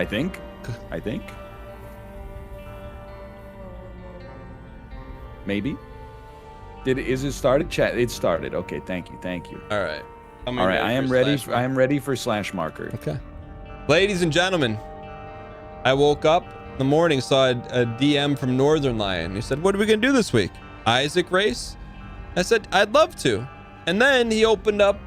I think. Maybe. Is it started? Chat. It started. Okay. Thank you. All right. All right. I am ready. I am ready for slash marker. Okay. Ladies and gentlemen, I woke up in the morning, saw a DM from Northern Lion. He said, "What are we gonna do this week? Isaac race?" I said, "I'd love to." And then he opened up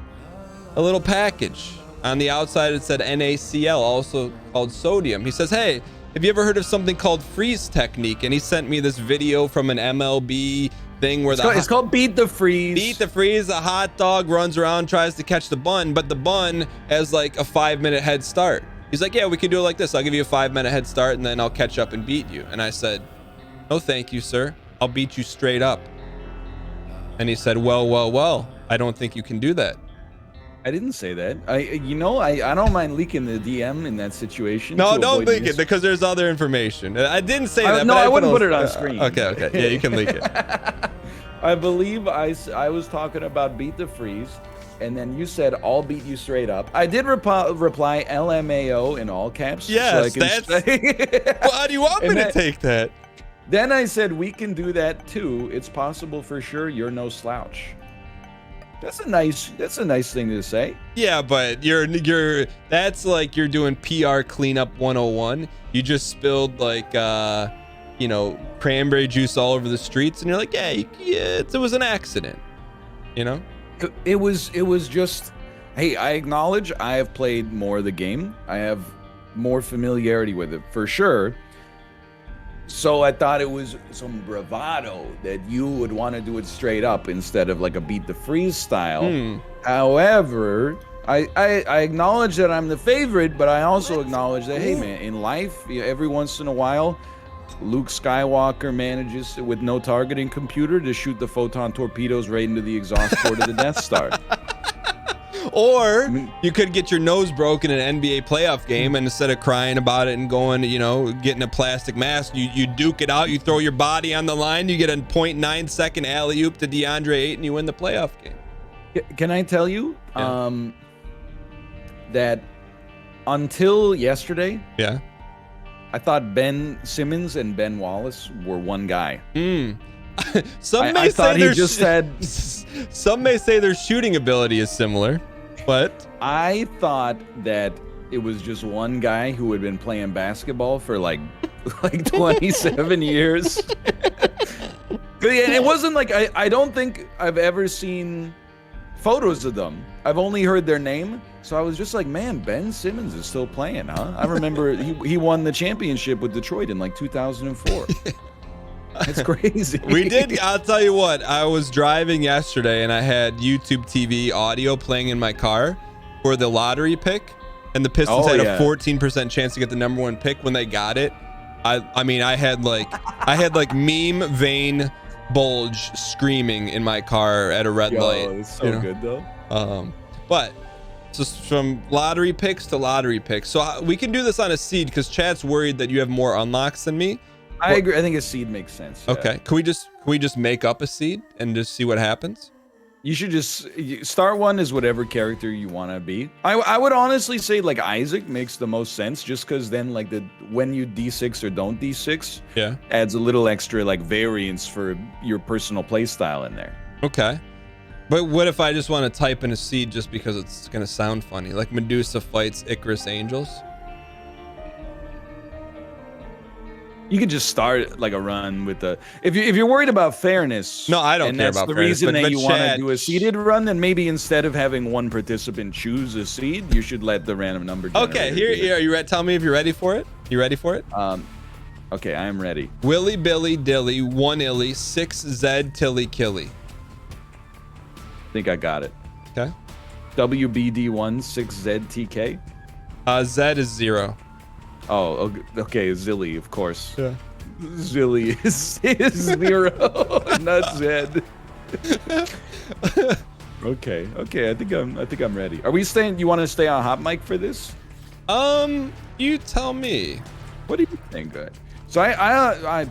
a little package. On the outside, it said NaCl, also called sodium. He says, "Hey, have you ever heard of something called freeze technique?" And he sent me this video from an MLB thing where it's called beat the freeze. Beat the freeze. A hot dog runs around, tries to catch the bun, but the bun has like a 5-minute head start. He's like, "Yeah, we can do it like this. I'll give you a 5-minute head start, and then I'll catch up and beat you." And I said, "No, thank you, sir. I'll beat you straight up." And he said, well, I don't think you can do that. I didn't say that. I don't mind leaking the DM in that situation. No, don't leak it because there's other information. I didn't say that. No, but I wouldn't put it on screen. Okay. Yeah, you can leak it. I believe I was talking about beat the freeze, and then you said I'll beat you straight up. I did reply LMAO in all caps. Yes, so that's. Well, how do you want me to take that? Then I said we can do that too. It's possible for sure. You're no slouch. That's a nice thing to say. Yeah, but that's like you're doing PR cleanup 101. You just spilled like cranberry juice all over the streets, and you're like, yeah, it was an accident. It was just, hey, I acknowledge I have played more of the game. I have more familiarity with it for sure. So I thought it was some bravado that you would want to do it straight up instead of like a beat the freeze style. However, I acknowledge that I'm the favorite, but I also acknowledge that, hey man, in life, every once in a while, Luke Skywalker manages with no targeting computer to shoot the photon torpedoes right into the exhaust port of the Death Star. Or you could get your nose broken in an NBA playoff game, and instead of crying about it and going, getting a plastic mask, you duke it out, you throw your body on the line, you get a 0.9 second alley-oop to DeAndre Ayton, and you win the playoff game. Can I tell you that until yesterday, I thought Ben Simmons and Ben Wallace were one guy. Some may say their shooting ability is similar, but I thought that it was just one guy who had been playing basketball for like 27 years. And it wasn't like I don't think I've ever seen photos of them. I've only heard their name. So I was just like, man, Ben Simmons is still playing, huh? I remember he won the championship with Detroit in like 2004. That's crazy. We did. I'll tell you what, I was driving yesterday and I had YouTube TV audio playing in my car for the lottery pick, and the Pistons had a 14% chance to get the #1 pick. When they got it, I had like meme vein bulge screaming in my car at a red light. It's so good though. But just from lottery picks to lottery picks, so we can do this on a seed because Chad's worried that you have more unlocks than me. I agree. I think a seed makes sense. Okay. Can we just make up a seed and just see what happens? You should just start one as whatever character you want to be. I would honestly say like Isaac makes the most sense, just because then like when you D6 or don't D6, adds a little extra like variance for your personal play style in there. Okay. But what if I just want to type in a seed just because it's gonna sound funny, like Medusa fights Icarus Angels? You could just start like a run with the if you're worried about fairness. No, I don't care about fairness. And that's the reason that you want to do a seeded run. Then maybe instead of having one participant choose a seed, you should let the random number. Okay, here. Are you ready? Tell me if you're ready for it. You ready for it? Okay, I am ready. Willy Billy Dilly 1 Illy 6 Zed Tilly Killy. I think I got it. Okay. WBD1 6 ZTK. Z is 0. Oh, okay, Zilly, of course. Yeah. Zilly is 0, not Zed. Okay, I think I'm ready. Are we staying? You want to stay on hot mic for this? You tell me. What do you think? So I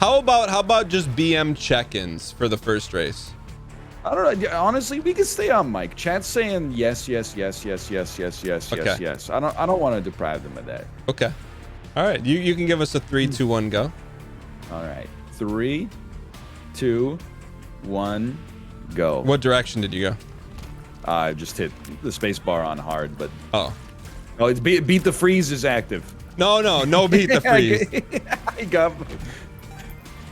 How about just BM check-ins for the first race? I don't know. Honestly, we can stay on mic. Chat's saying yes, yes, yes, yes, yes, yes, yes, Okay. yes, yes. I don't want to deprive them of that. Okay. All right. You can give us a 3, 2, 1, go. All right. 3, 2, 1, go. What direction did you go? I just hit the space bar on hard, but Oh, it's beat the freeze is active. no, beat the freeze.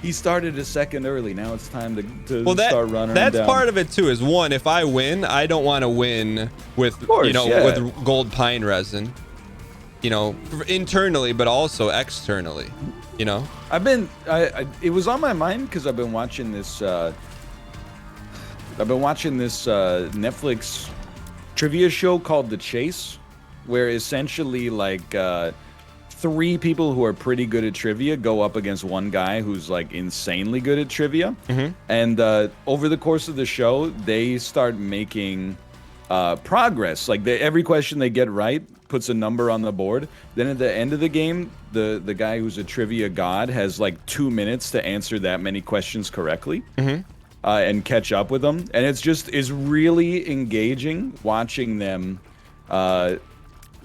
He started a second early. Now it's time to Well, start running. that's down. part of it too. Is one, if I win, I don't want to win with course, yeah. with gold pine resin. Internally, but also externally. I've been. It was on my mind because I've been watching this. Netflix trivia show called The Chase, where essentially like 3 people who are pretty good at trivia go up against one guy who's like insanely good at trivia. And over the course of the show, they start making progress. Like every question they get right puts a number on the board. Then at the end of the game, the guy who's a trivia god has like 2 minutes to answer that many questions correctly. And catch up with them, and is really engaging watching them,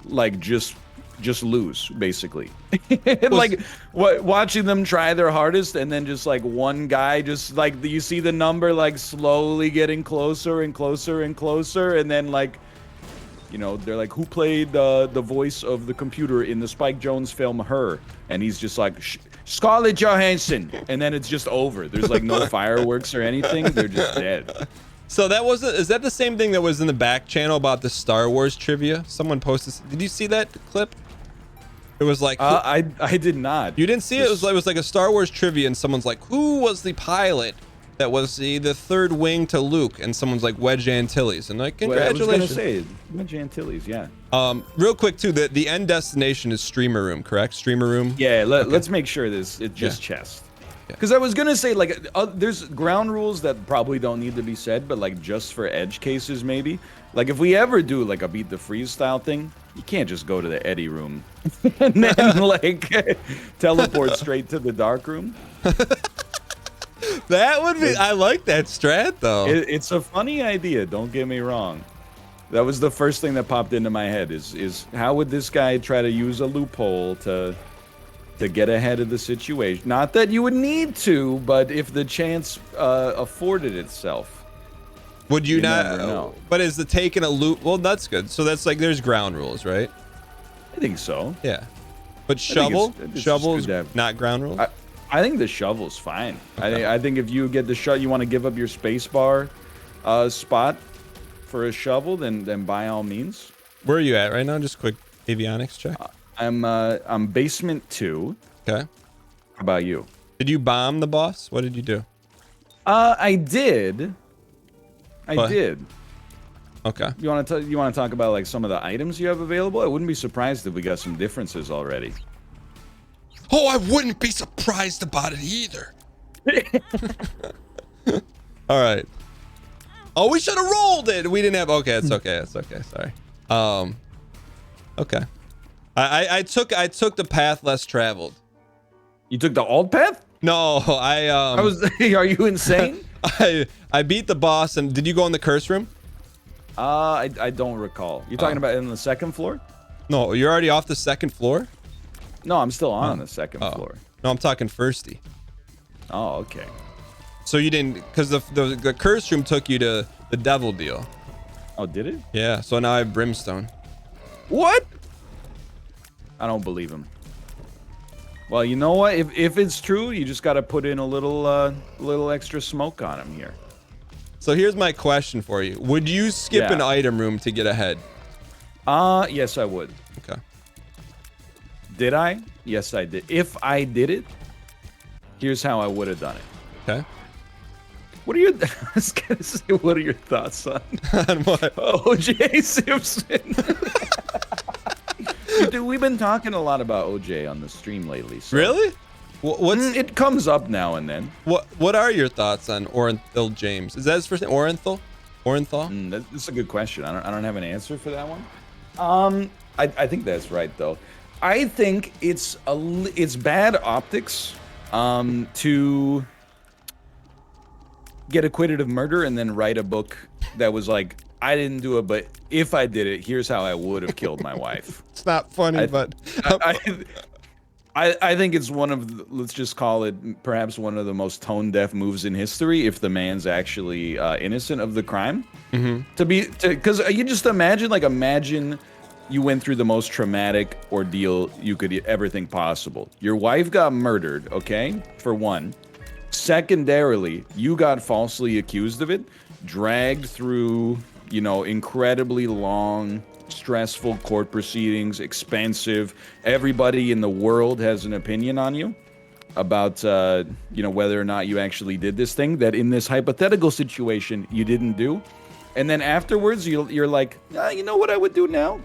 like just lose basically, like watching them try their hardest, and then just like one guy just like you see the number like slowly getting closer and closer and closer, and then like they're like, who played the voice of the computer in the Spike Jonze film Her, and he's just like Scarlett Johansson, and then it's just over. There's like no fireworks or anything. They're just dead. So is that the same thing that was in the back channel about the Star Wars trivia? Someone posted. Did you see that clip? It was like I did not. You didn't see it? It was like a Star Wars trivia, and someone's like, who was the pilot that was the third wing to Luke? And someone's like, Wedge Antilles. And like, congratulations. I was gonna say Wedge Antilles, yeah. Real quick too, the end destination is Streamer Room, correct? Streamer Room. Yeah, let's make sure it's just chest. Because I was gonna say like there's ground rules that probably don't need to be said, but like just for edge cases maybe. Like if we ever do like a beat the freeze style thing, you can't just go to the Eddie room and then like teleport straight to the dark room. That would be. I like that strat though. It's a funny idea. Don't get me wrong. That was the first thing that popped into my head. Is how would this guy try to use a loophole to get ahead of the situation? Not that you would need to, but if the chance afforded itself. Would you not? Never know. But is the taking a loop? Well, that's good. So that's like there's ground rules, right? I think so. Yeah. But shovel's not ground rules. I think the shovel's fine. Okay. I think if you get the you want to give up your space bar spot for a shovel, then by all means. Where are you at right now? Just quick avionics check. I'm basement 2. Okay. How about you? Did you bomb the boss? What did you do? I did. I did. Okay. You want to talk about like some of the items you have available? I wouldn't be surprised if we got some differences already. Oh, I wouldn't be surprised about it either. All right. Oh, we should have rolled it. We didn't have. Okay, it's okay. It's okay. Sorry. Okay. I took the path less traveled. You took the alt path? No, I was. Are you insane? I beat the boss, and did you go in the curse room? I don't recall. You're talking about in the second floor? No, you're already off the second floor. No, I'm still on the second floor. No, I'm talking firsty. Oh, okay. So you didn't, because the curse room took you to the devil deal. Oh, did it? Yeah. So now I have brimstone. What? I don't believe him. Well, you know what? If it's true, you just got to put in a little extra smoke on him here. So here's my question for you: would you skip an item room to get ahead? Yes, I would. Okay. Did I? Yes, I did. If I did it, here's how I would have done it. Okay. What are your? I was gonna say, what are your thoughts on what? OJ Simpson? Dude, we've been talking a lot about OJ on the stream lately. So. Really? What's it comes up now and then. What are your thoughts on Orenthal James? Is that his first name? Orenthal? That's a good question. I don't have an answer for that one. I think that's right though. I think it's bad optics to get acquitted of murder and then write a book that was like, I didn't do it, but if I did it, here's how I would have killed my wife. It's not funny, but I think it's one of the, let's just call it perhaps one of the most tone deaf moves in history if the man's actually innocent of the crime. Because you just imagine you went through the most traumatic ordeal you could ever think possible. Your wife got murdered, okay, for one. Secondarily, you got falsely accused of it, dragged through, you know, incredibly long, stressful court proceedings, expensive. Everybody in the world has an opinion on you about, you know, whether or not you actually did this thing that in this hypothetical situation you didn't do. And then afterwards, you're like, you know what I would do now?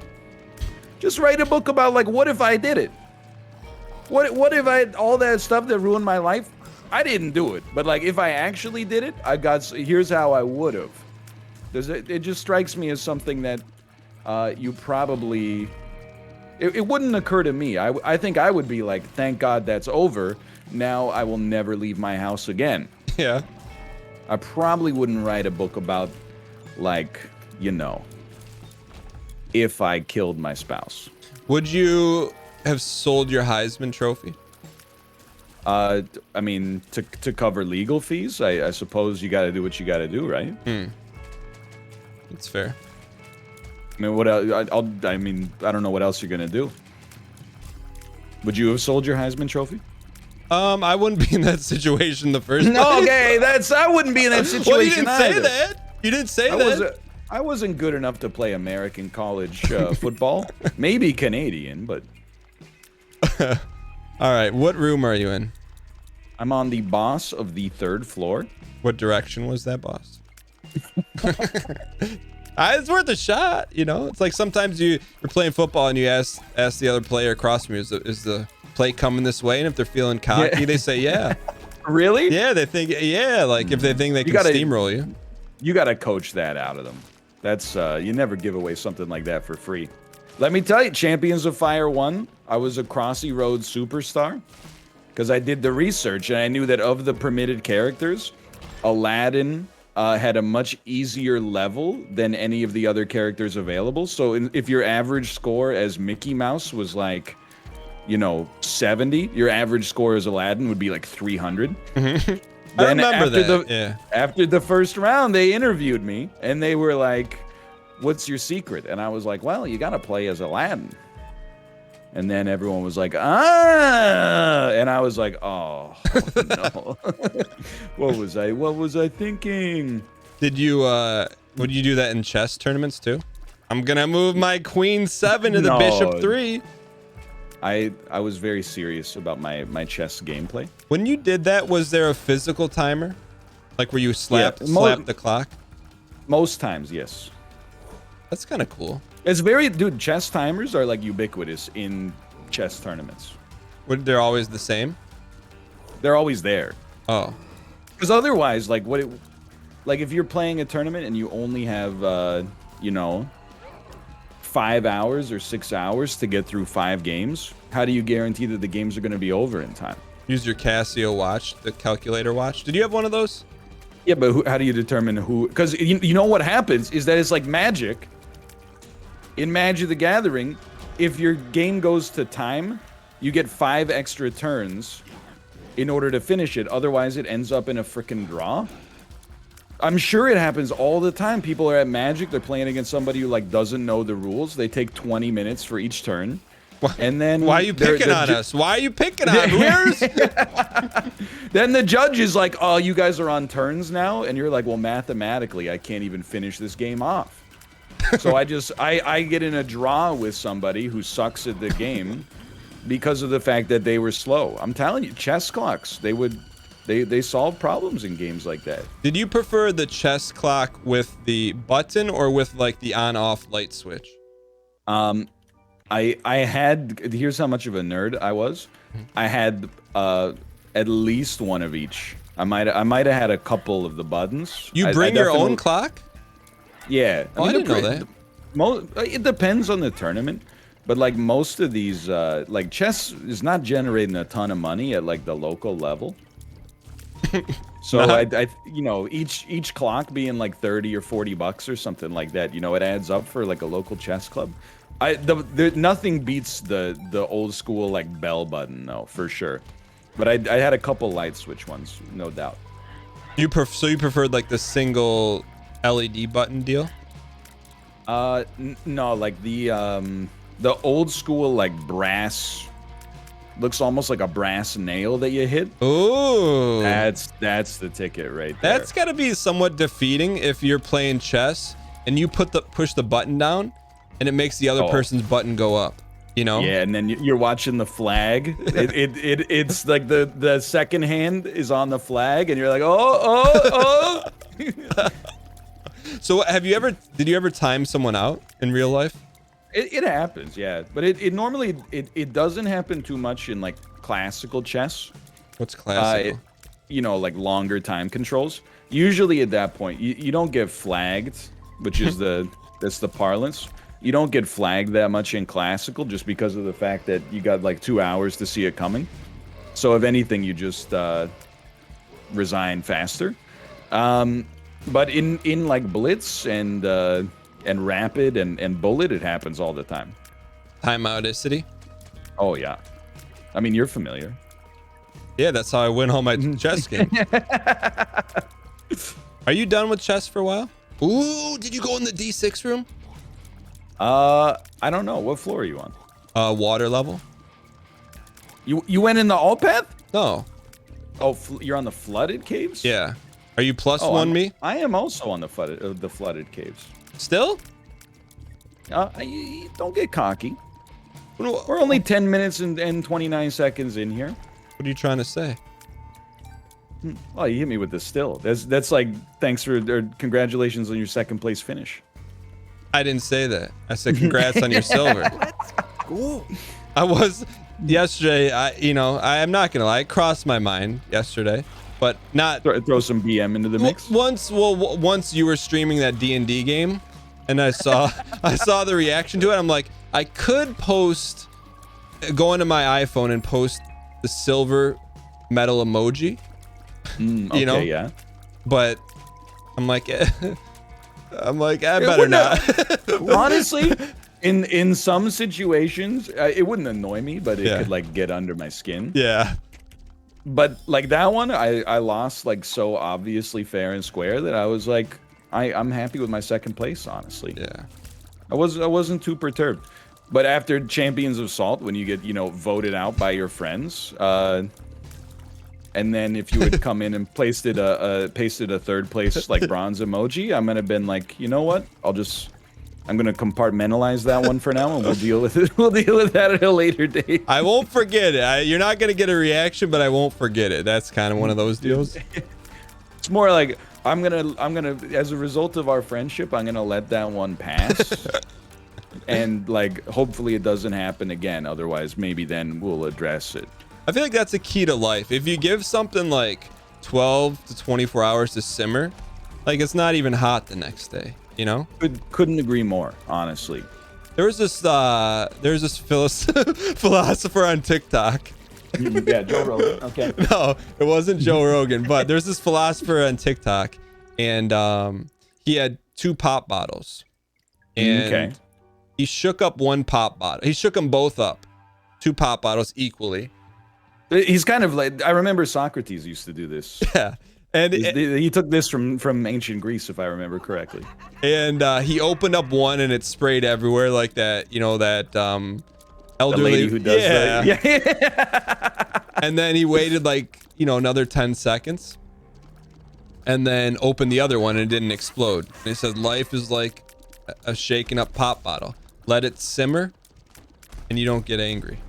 Just write a book about, like, what if I did it? What if I, all that stuff that ruined my life, I didn't do it. But, like, if I actually did it, here's how I would have. It just strikes me as something that you probably, it wouldn't occur to me. I think I would be like, thank God that's over. Now I will never leave my house again. Yeah. I probably wouldn't write a book about, like, you know, if I killed my spouse. Would you have sold your Heisman Trophy? I mean, to cover legal fees, I suppose you got to do what you got to do, right? That's fair. I mean, what else? I mean, I don't know what else you're gonna do. Would you have sold your Heisman Trophy? I wouldn't be in that situation the first place. Okay, I wouldn't be in that situation. Well, you didn't either. say that. You didn't say that. I wasn't good enough to play American college football. Maybe Canadian, but. All right, what room are you in? I'm on the boss of the 3rd floor. What direction was that boss? It's worth a shot, you know. It's like sometimes you're playing football and you ask the other player across from you, is the play coming this way? And if they're feeling cocky, they say, yeah. Really? Yeah, they think, yeah, like if they think they can steamroll you. You got to coach that out of them. That's, you never give away something like that for free. Let me tell you, Champions of Fire 1, I was a Crossy Road superstar because I did the research and I knew that of the permitted characters, Aladdin had a much easier level than any of the other characters available. So if your average score as Mickey Mouse was like, you know, 70, your average score as Aladdin would be like 300. I remember that. After the first round, they interviewed me and they were like, what's your secret? And I was like, well, you got to play as Aladdin. And then everyone was like, and I was like, oh no. What was I thinking? Would you do that in chess tournaments too? I'm gonna move my queen 7 to the bishop 3. I was very serious about my chess gameplay. When you did that, was there a physical timer? Like where you slapped the clock? Most times, yes. That's kind of cool. It's very, dude, chess timers are like ubiquitous in chess tournaments. They're always the same? They're always there. Oh. Because otherwise, like if you're playing a tournament and you only have, you know, 5 hours or 6 hours to get through 5 games, how do you guarantee that the games are going to be over in time? Use your Casio watch, the calculator watch. Did you have one of those? Yeah, but how do you determine who? Because you know what happens is that it's like Magic. In Magic the Gathering, if your game goes to time, you get 5 extra turns in order to finish it. Otherwise, it ends up in a freaking draw. I'm sure it happens all the time. People are at Magic, they're playing against somebody who like doesn't know the rules. They take 20 minutes for each turn. And then why are you picking on us? Why are you picking on us? Then the judge is like, oh, you guys are on turns now? And you're like, well, mathematically, I can't even finish this game off. So I get in a draw with somebody who sucks at the game because of the fact that they were slow. I'm telling you, chess clocks, they solve problems in games like that. Did you prefer the chess clock with the button or with like the on-off light switch? I had, here's how much of a nerd I was. I had at least one of each. I might have had a couple of the buttons. You bring your own clock? Yeah. I didn't know that. It depends on the tournament, but like most of these, like chess is not generating a ton of money at like the local level. So I you know, each clock being like 30 or 40 bucks or something like that, you know, it adds up for like a local chess club. Nothing beats the old school like bell button though, for sure. But I had a couple light switch ones, no doubt. So you preferred like the single LED button deal? No, like the old school like brass, looks almost like a brass nail that you hit. Ooh, That's the ticket right there. that's got to be somewhat defeating if you're playing chess and you push the button down and it makes the other person's button go up, you know? Yeah, and then you're watching the flag. It's like the second hand is on the flag, and you're like, oh. So did you ever time someone out in real life? It happens, yeah, but it normally it doesn't happen too much in like classical chess. What's classical? You know, like longer time controls. Usually at that point, you don't get flagged, which is that's the parlance. You don't get flagged that much in classical just because of the fact that you got like 2 hours to see it coming. So if anything, you just resign faster. But in like blitz and rapid and bullet, it happens all the time. Timeouticity? Oh yeah, I mean you're familiar. Yeah, that's how I win all my chess games. Are you done with chess for a while? Ooh, did you go in the D6 room? I don't know. What floor are you on? Water level. You went in the alt path? No. Oh, you're on the flooded caves? Yeah. Are you plus one me? I am also on the flooded caves. Still? Don't get cocky. We're only 10 minutes and 29 seconds in here. What are you trying to say? Well, you hit me with the still. That's like thanks or congratulations on your second place finish. I didn't say that. I said congrats on your silver. Cool. I was yesterday. I am not gonna lie. It crossed my mind yesterday, but not. Throw some BM into the mix. Once you were streaming that D&D game, and I saw the reaction to it. I'm like, I could go into my iPhone and post the silver metal emoji. Okay, you know? Yeah. But I'm like. I better not. Honestly, in some situations, it wouldn't annoy me, but it could like get under my skin. Yeah. But like that one, I lost like so obviously fair and square that I was like, I'm happy with my second place, honestly. Yeah. I wasn't too perturbed. But after Champions of Salt, when you get voted out by your friends, and then if you had come in and pasted a third place like bronze emoji, I'm gonna been like, you know what? I'm gonna compartmentalize that one for now, and we'll deal with it. We'll deal with that at a later date. I won't forget it. You're not gonna get a reaction, but I won't forget it. That's kind of one of those deals. It's more like I'm gonna as a result of our friendship, I'm gonna let that one pass. And like hopefully it doesn't happen again. Otherwise, maybe then we'll address it. I feel like that's a key to life. If you give something like 12 to 24 hours to simmer, like it's not even hot the next day, you know? Couldn't agree more, honestly. There's this philosopher on TikTok. Yeah, Joe Rogan. Okay. No, it wasn't Joe Rogan, but there's this philosopher on TikTok, and he had 2 pop bottles, and he shook up one pop bottle. He shook them both up, 2 pop bottles equally. He's kind of like, I remember Socrates used to do this. Yeah, and he took this from ancient Greece, if I remember correctly. And he opened up one, and it sprayed everywhere, like that, that elderly the lady who does that. Yeah. And then he waited like another 10 seconds, and then opened the other one, and it didn't explode. And he said, life is like a shaken up pop bottle. Let it simmer, and you don't get angry.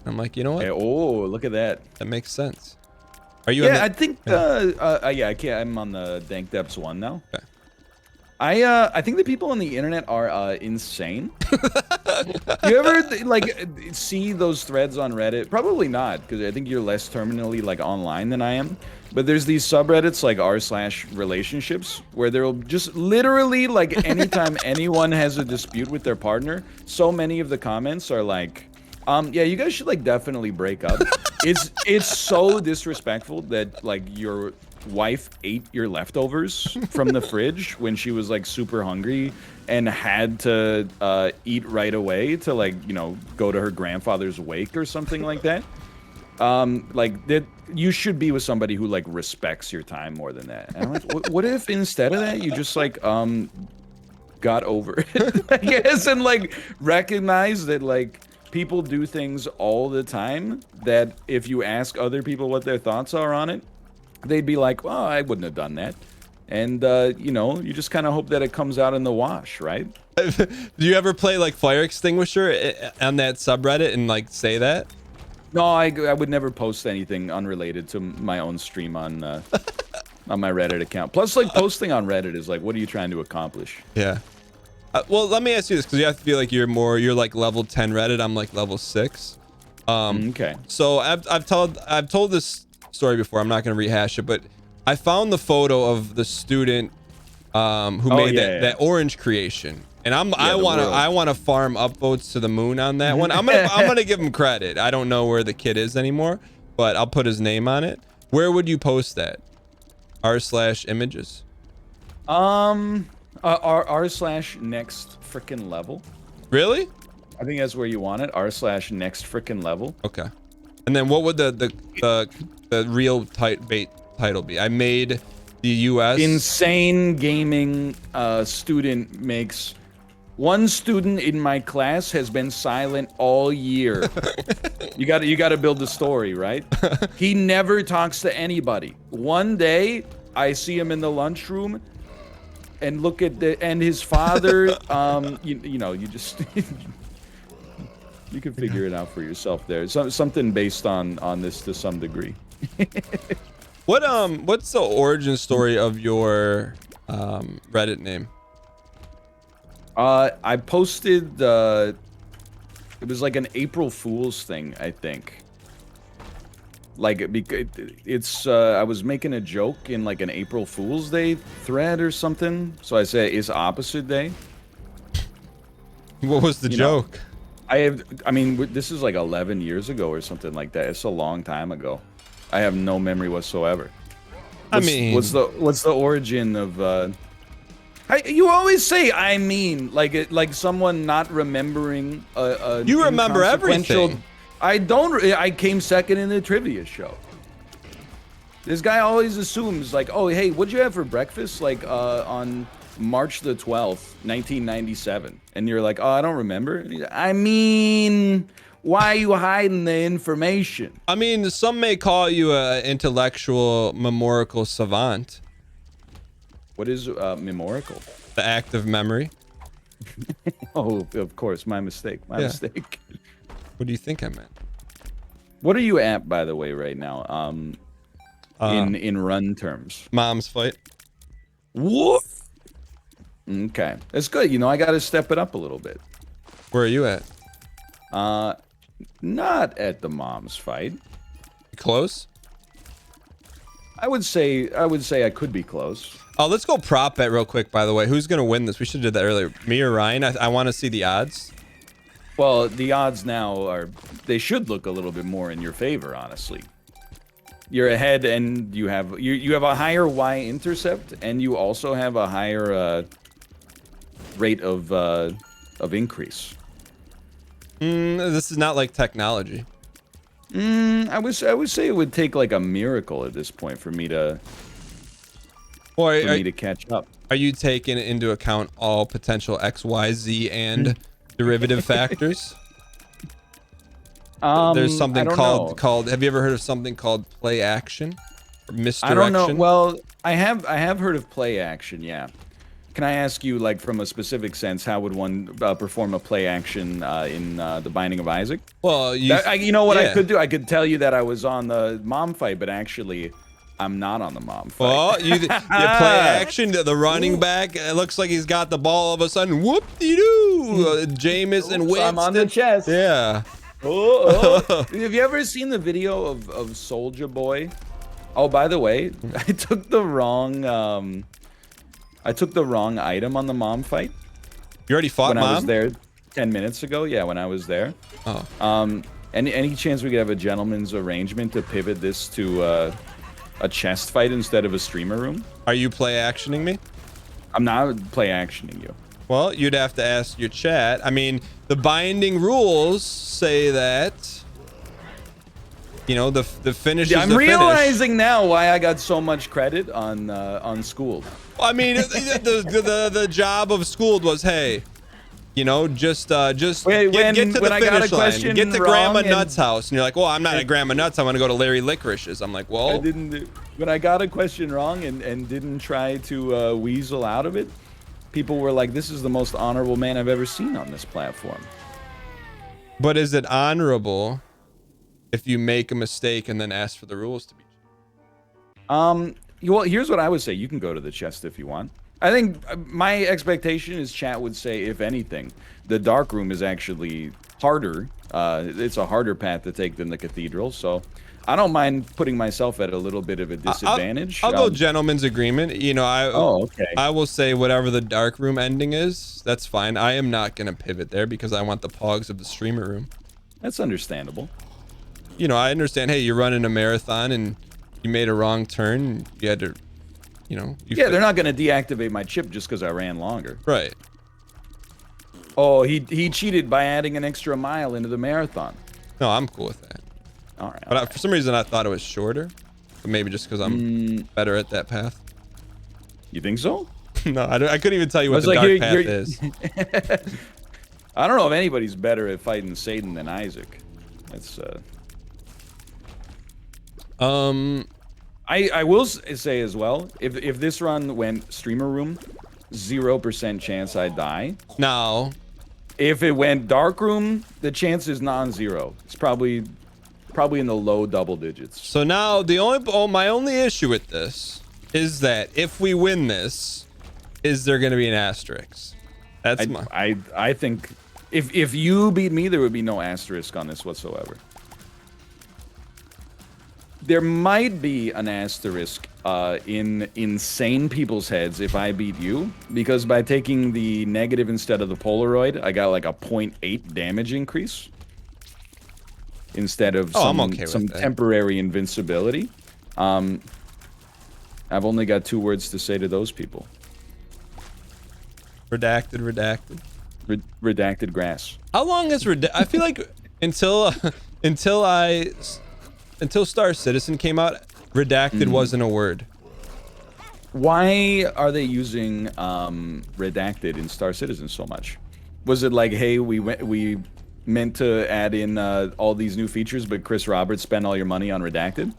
I'm like, you know what? Hey, oh, look at that. That makes sense. Are you? Yeah, I think. I can't. I'm on the Dank Depths one now. Okay. I think the people on the internet are insane. You ever like see those threads on Reddit? Probably not, because I think you're less terminally like online than I am. But there's these subreddits like r/relationships where there'll just literally like anytime anyone has a dispute with their partner, so many of the comments are like, yeah, you guys should like definitely break up. It's so disrespectful that like your wife ate your leftovers from the fridge when she was like super hungry and had to eat right away to like, you know, go to her grandfather's wake or something like that. Like that, you should be with somebody who like respects your time more than that. And I'm like, what if instead of that you just like got over it, I guess, and like recognize that like people do things all the time that if you ask other people what their thoughts are on it, they'd be like, well, I wouldn't have done that. And, you know, you just kind of hope that it comes out in the wash, right? Do you ever play like fire extinguisher on that subreddit and like say that? No, I would never post anything unrelated to my own stream on my Reddit account. Plus, like, posting on Reddit is like, what are you trying to accomplish? Yeah. Well, let me ask you this, because you have to feel like you're like level 10 Reddit. I'm like level 6. Okay. So I've told this story before. I'm not going to rehash it, but I found the photo of the student who made that orange creation. And I want to farm upvotes to the moon on that one. I'm gonna give him credit. I don't know where the kid is anymore, but I'll put his name on it. Where would you post that? r/images. r/next frickin' level. Really? I think that's where you want it. r/next frickin' level. Okay. And then what would the real title be? I made the U.S. Insane gaming student makes. One student in my class has been silent all year. You got to build the story, right? He never talks to anybody. One day, I see him in the lunchroom, and look at his father. You know, you just you can figure it out for yourself. There, something based on this to some degree. What's the origin story of your Reddit name? I posted it was like an April Fool's thing, I think. Like it's I was making a joke in like an April Fool's Day thread or something. So I said it's opposite day. What was the joke? I mean, this is like 11 years ago or something like that. It's a long time ago. I have no memory whatsoever. What's the origin of you always say I mean like someone not remembering you remember everything. I don't. I came second in the trivia show. This guy always assumes like, oh hey, what'd you have for breakfast like on March the 12th 1997, and you're like, oh, I don't remember. I mean, why are you hiding the information? I mean, some may call you an intellectual memorical savant. What is memorical? The act of memory. Oh, of course, my mistake. My mistake. What do you think I meant? What are you at, by the way, right now? In run terms. Mom's fight. What? Okay, that's good. You know, I got to step it up a little bit. Where are you at? Not at the mom's fight. Close? I would say I could be close. Oh, let's go prop bet real quick, by the way. Who's gonna win this? We should have did that earlier. Me or Ryan? I want to see the odds. Well, the odds now they should look a little bit more in your favor, honestly. You're ahead, and you have a higher y-intercept, and you also have a higher rate of increase. This is not like technology. I would say it would take like a miracle at this point for me to catch up. Are you taking into account all potential X, Y, Z, and derivative factors? There's something called. Have you ever heard of something called play action? Or misdirection? I don't know. Well, I have heard of play action. Yeah. Can I ask you, like, from a specific sense, how would one perform a play action in The Binding of Isaac? Well, you know what I could do? I could tell you that I was on the mom fight, but actually, I'm not on the mom fight. Oh, you play action, the running back. It looks like he's got the ball. All of a sudden, whoop-de-doo. Jameis and Winston. I'm on the chest. Yeah. Have you ever seen the video of Soldier Boy? Oh, by the way, I took the wrong item on the mom fight. You already fought when mom? I was there 10 minutes ago. Yeah, when I was there. Oh. Any chance we could have a gentleman's arrangement to pivot this to a chest fight instead of a streamer room? Are you play actioning me? I'm not play actioning you. Well, you'd have to ask your chat. I mean, the binding rules say that, you know, the finish is I'm the realizing now why I got so much credit on Schooled. Well, I mean, the job of Schooled was, hey, you know, just get to the finish line, get to Grandma Nuts' house, and you're like, well, I'm not at Grandma Nuts. I want to go to Larry Licorice's. I'm like, well, when I got a question wrong and didn't try to weasel out of it, people were like, this is the most honorable man I've ever seen on this platform. But is it honorable if you make a mistake and then ask for the rules to be changed? Well, here's what I would say. You can go to the chest if you want. I think my expectation is chat would say, if anything, the dark room is actually harder. It's a harder path to take than the cathedral. So I don't mind putting myself at a little bit of a disadvantage. I'll go gentleman's agreement. You know, okay. I will say whatever the dark room ending is, that's fine. I am not going to pivot there because I want the pogs of the streamer room. That's understandable. You know, I understand, hey, you're running a marathon and you made a wrong turn. You had to, you know. Yeah, they're not going to deactivate my chip just because I ran longer. Right. Oh, he cheated by adding an extra mile into the marathon. No, I'm cool with that. All right. But for some reason, I thought it was shorter. But maybe just because I'm better at that path. You think so? No, I couldn't even tell you what the dark path is. I don't know if anybody's better at fighting Satan than Isaac. That's I will say as well, if this run went streamer room, 0% chance I'd die. No. If it went dark room, the chance is non-zero. It's probably in the low double digits. So now my only issue with this is that if we win this, is there going to be an asterisk? That's I think if you beat me, there would be no asterisk on this whatsoever. There might be an asterisk in insane people's heads if I beat you, because by taking the negative instead of the Polaroid, I got like a 0.8 damage increase instead of some temporary invincibility. I've only got 2 words to say to those people. Redacted. Redacted grass. How long is I feel like until Star Citizen came out, redacted wasn't a word. Why are they using redacted in Star Citizen so much? Was it like, hey, we meant to add in all these new features, but Chris Roberts spent all your money on redacted?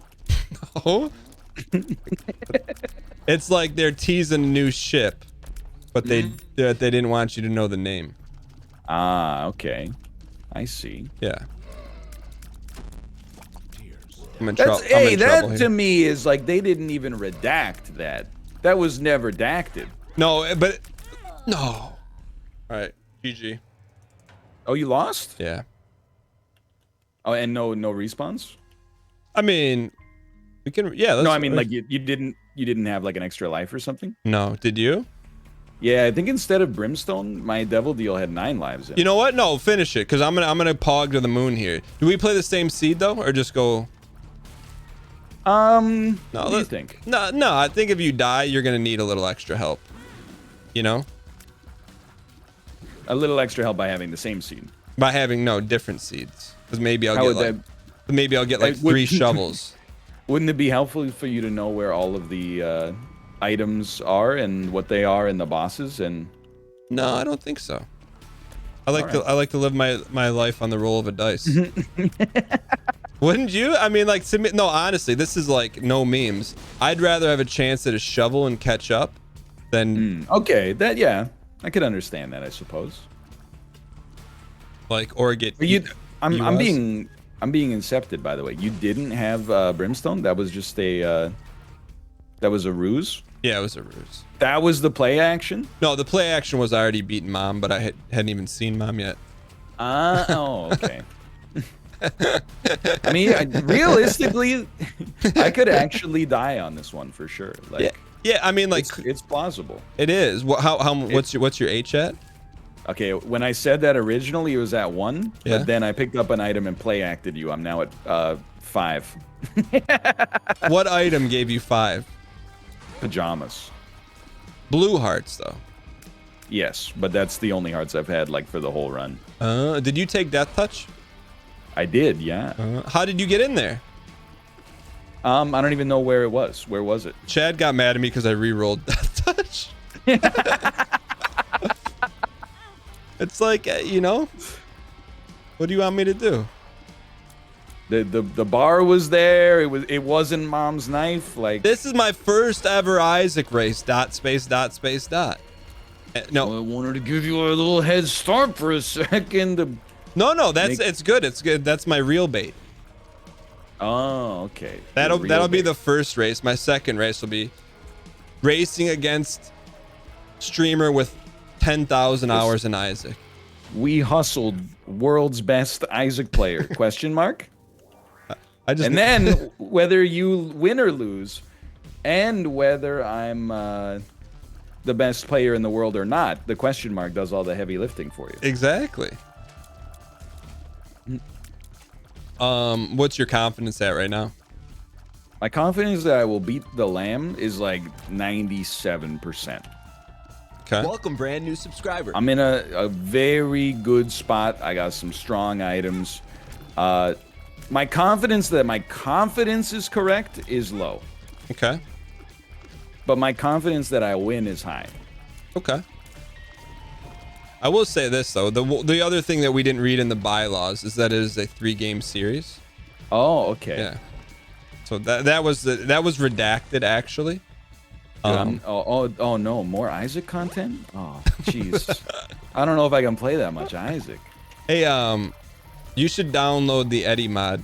Oh. It's like they're teasing a new ship, but they didn't want you to know the name. Ah, okay. I see. Yeah. That to me is like they didn't even redact that. That was never redacted. No, but no. All right, GG. Oh, you lost? Yeah. Oh, and no respawns? I mean, we can. Yeah. No, I mean like you didn't have like an extra life or something? No, did you? Yeah, I think instead of Brimstone, my Devil Deal had 9 lives in it. You know what? No, finish it, because I'm gonna pog to the moon here. Do we play the same seed though, or just go? No, what do you think? No, I think if you die, you're gonna need a little extra help. You know? A little extra help by having the same seed. By having different seeds, because maybe I'll get like 3 shovels. Wouldn't it be helpful for you to know where all of the items are and what they are in the bosses? And no, I don't think so. I like to live my life on the roll of a dice. Wouldn't you? I mean, like, no, honestly, this is like no memes. I'd rather have a chance at a shovel and catch up than. Okay, yeah, I could understand that, I suppose. Like, or get. I'm being incepted, by the way. You didn't have Brimstone. That was just that was a ruse. Yeah, it was a ruse. That was the play action. No, the play action was I already beaten Mom, but I hadn't even seen Mom yet. Oh, okay. I mean, realistically, I could actually die on this one for sure. Like, yeah. I mean, like, it's plausible. It is. What's your H at? Okay, when I said that originally, it was at 1, Yeah. but then I picked up an item and play acted you. I'm now at 5. What item gave you 5? Pajamas. Blue hearts, though. Yes, but that's the only hearts I've had like for the whole run. Did you take Death Touch? I did, yeah. How did you get in there? I don't even know where it was. Where was it? Chad got mad at me because I re-rolled Death Touch. It's like, you know, what do you want me to do? The bar was there. It wasn't Mom's knife. Like, This is my first ever Isaac race. Dot space dot space dot. No, I wanted to give you a little head start for a second. no, it's good. It's good. That's my real bait. Oh, okay. That'll Real be bait. the first race. My second race will be racing against streamer with 10,000 hours in Isaac. We hustled world's best Isaac player? Question mark. And then whether you win or lose, and whether I'm the best player in the world or not, the question mark does all the heavy lifting for you. Exactly. What's your confidence at right now? My confidence that I will beat the lamb is like 97%. Okay. Welcome, brand new subscriber. I'm in a very good spot. I got some strong items. My confidence that my confidence is correct is low, Okay. but my confidence that I win is high. Okay. I will say this though, the other thing that we didn't read in the bylaws is that it is a 3-game series. Oh, okay. Yeah. So that was redacted actually. Oh no, more Isaac content? Oh, jeez. I don't know if I can play that much Isaac. Hey, you should download the Eddie mod.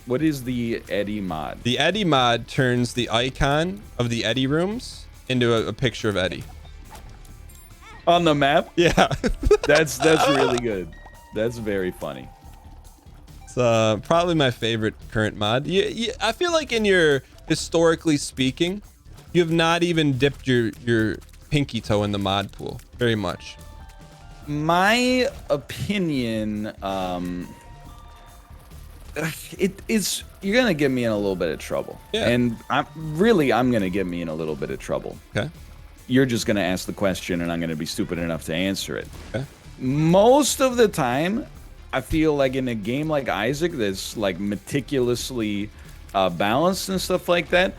What is the Eddie mod? The Eddie mod turns the icon of the Eddie rooms into a picture of Eddie. On the map? Yeah. That's really good. That's very funny. It's probably my favorite current mod. I feel like in your historically speaking, you have not even dipped your pinky toe in the mod pool very much. My opinion, you're gonna get me in a little bit of trouble. Yeah. And I'm gonna get me in a little bit of trouble. Okay. You're just gonna ask the question and I'm gonna be stupid enough to answer it. Okay. Most of the time, I feel like in a game like Isaac that's like meticulously balanced and stuff like that,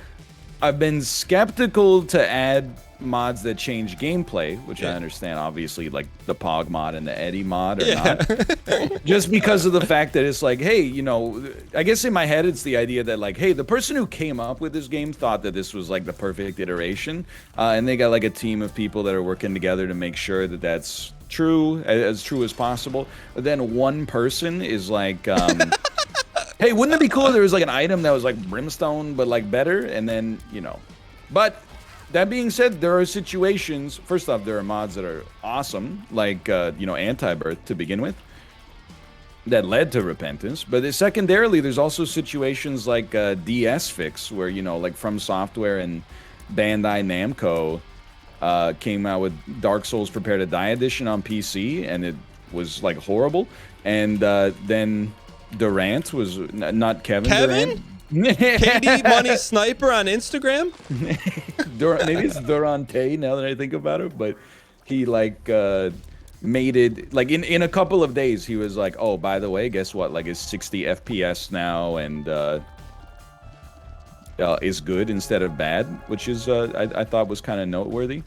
I've been skeptical to add mods that change gameplay, which I understand, obviously, like the Pog mod and the Eddie mod or not. Just because of the fact that it's like, hey, you know, I guess in my head it's the idea that like, hey, the person who came up with this game thought that this was like the perfect iteration, and they got like a team of people that are working together to make sure that that's true as possible. But then one person is like, hey, wouldn't it be cool if there was like an item that was like brimstone but like better? And then, you know, but that being said, there are situations. First off, there are mods that are awesome, like you know, Anti-Birth to begin with, that led to Repentance. But secondarily, there's also situations like DS Fix, where, you know, like From Software and Bandai Namco came out with Dark Souls Prepare to Die edition on PC, and it was like horrible. And then Durant was not Kevin Durant. KD Money Sniper on Instagram? Maybe it's Durante now that I think about it, but he like made it like in a couple of days he was like, oh, by the way, guess what, like it's 60 FPS now and is good instead of bad, which is I thought was kind of noteworthy.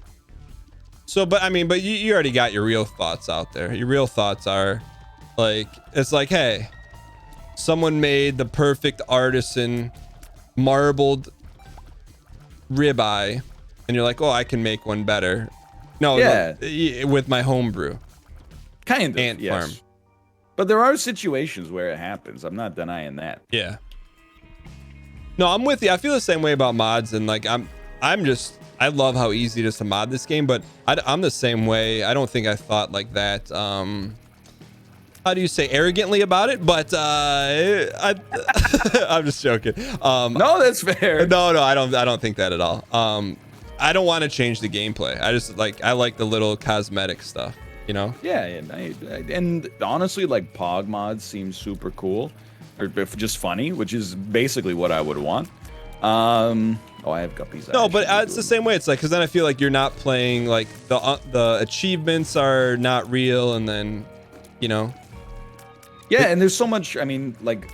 So but you already got your real thoughts out there. Your real thoughts are like, it's like, hey, someone made the perfect artisan marbled ribeye, and you're like, oh, I can make one better. No, yeah, with my homebrew. Kind of, Ant yes. farm. But there are situations where it happens. I'm not denying that. Yeah. No, I'm with you. I feel the same way about mods, and like I love how easy it is to mod this game, but I'm the same way. I don't think I thought like that. How do you say, arrogantly about it? But I'm just joking. No, that's fair. No, I don't think that at all. I don't want to change the gameplay. I like the little cosmetic stuff, you know? Yeah, and honestly, like Pog mods seem super cool, or if just funny, which is basically what I would want. Oh, I have guppies. No, but it's the same way. It's like, because then I feel like you're not playing, like the achievements are not real, and then, you know. Yeah, and there's so much. I mean, like,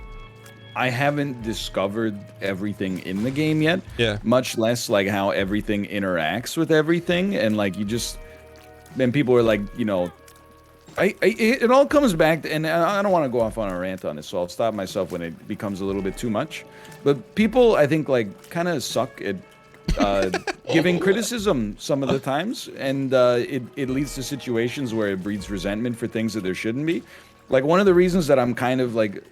I haven't discovered everything in the game yet. Yeah. Much less like how everything interacts with everything, and like you just, and people are like, you know, it all comes back to, and I don't want to go off on a rant on this, so I'll stop myself when it becomes a little bit too much. But people, I think, like, kind of suck at giving criticism some of the times, and it leads to situations where it breeds resentment for things that there shouldn't be. Like, one of the reasons that I'm kind of like,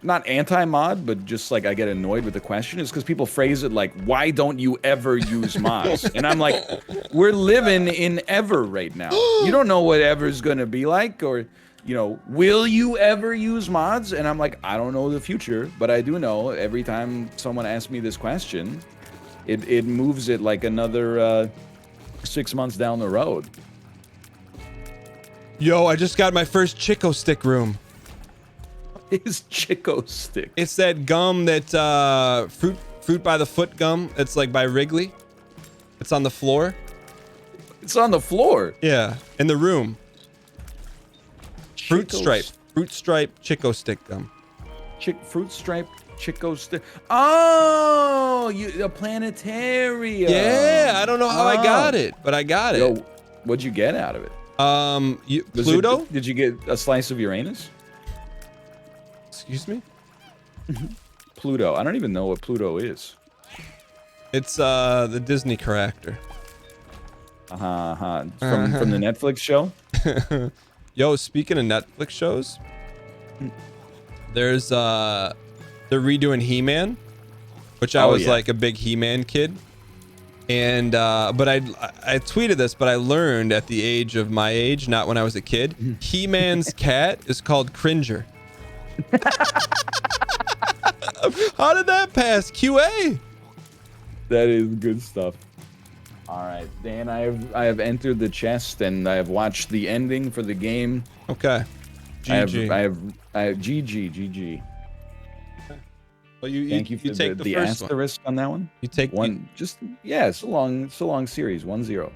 not anti-mod, but just like I get annoyed with the question is because people phrase it like, why don't you ever use mods? And I'm like, we're living in ever right now. You don't know what ever's gonna be like, or, you know, will you ever use mods? And I'm like, I don't know the future, but I do know every time someone asks me this question, it moves it like another 6 months down the road. Yo, I just got my first Chico stick room. Is Chico stick? It's that gum that fruit by the foot gum. It's like by Wrigley. It's on the floor. It's on the floor. Yeah, in the room. Fruit Chico stripe Chico stick gum. Fruit stripe Chico stick. Oh, a planetarium. Yeah, I don't know how I got it, but I got it. Yo, what'd you get out of it? Pluto? Did you get a slice of Uranus? Excuse me? Pluto. I don't even know what Pluto is. It's the Disney character. From the Netflix show. Yo, speaking of Netflix shows, there's they're redoing He-Man, which I was like a big He-Man kid. And but I tweeted this, but I learned at the age of my age, not when I was a kid, He-Man's cat is called Cringer. How did that pass QA? That is good stuff. All right, Dan, I have entered the chest and I have watched the ending for the game. Okay. GG. I have GG. Well, you Thank you for take the the first asterisk on that one. You take one. It's a long series. 1-0.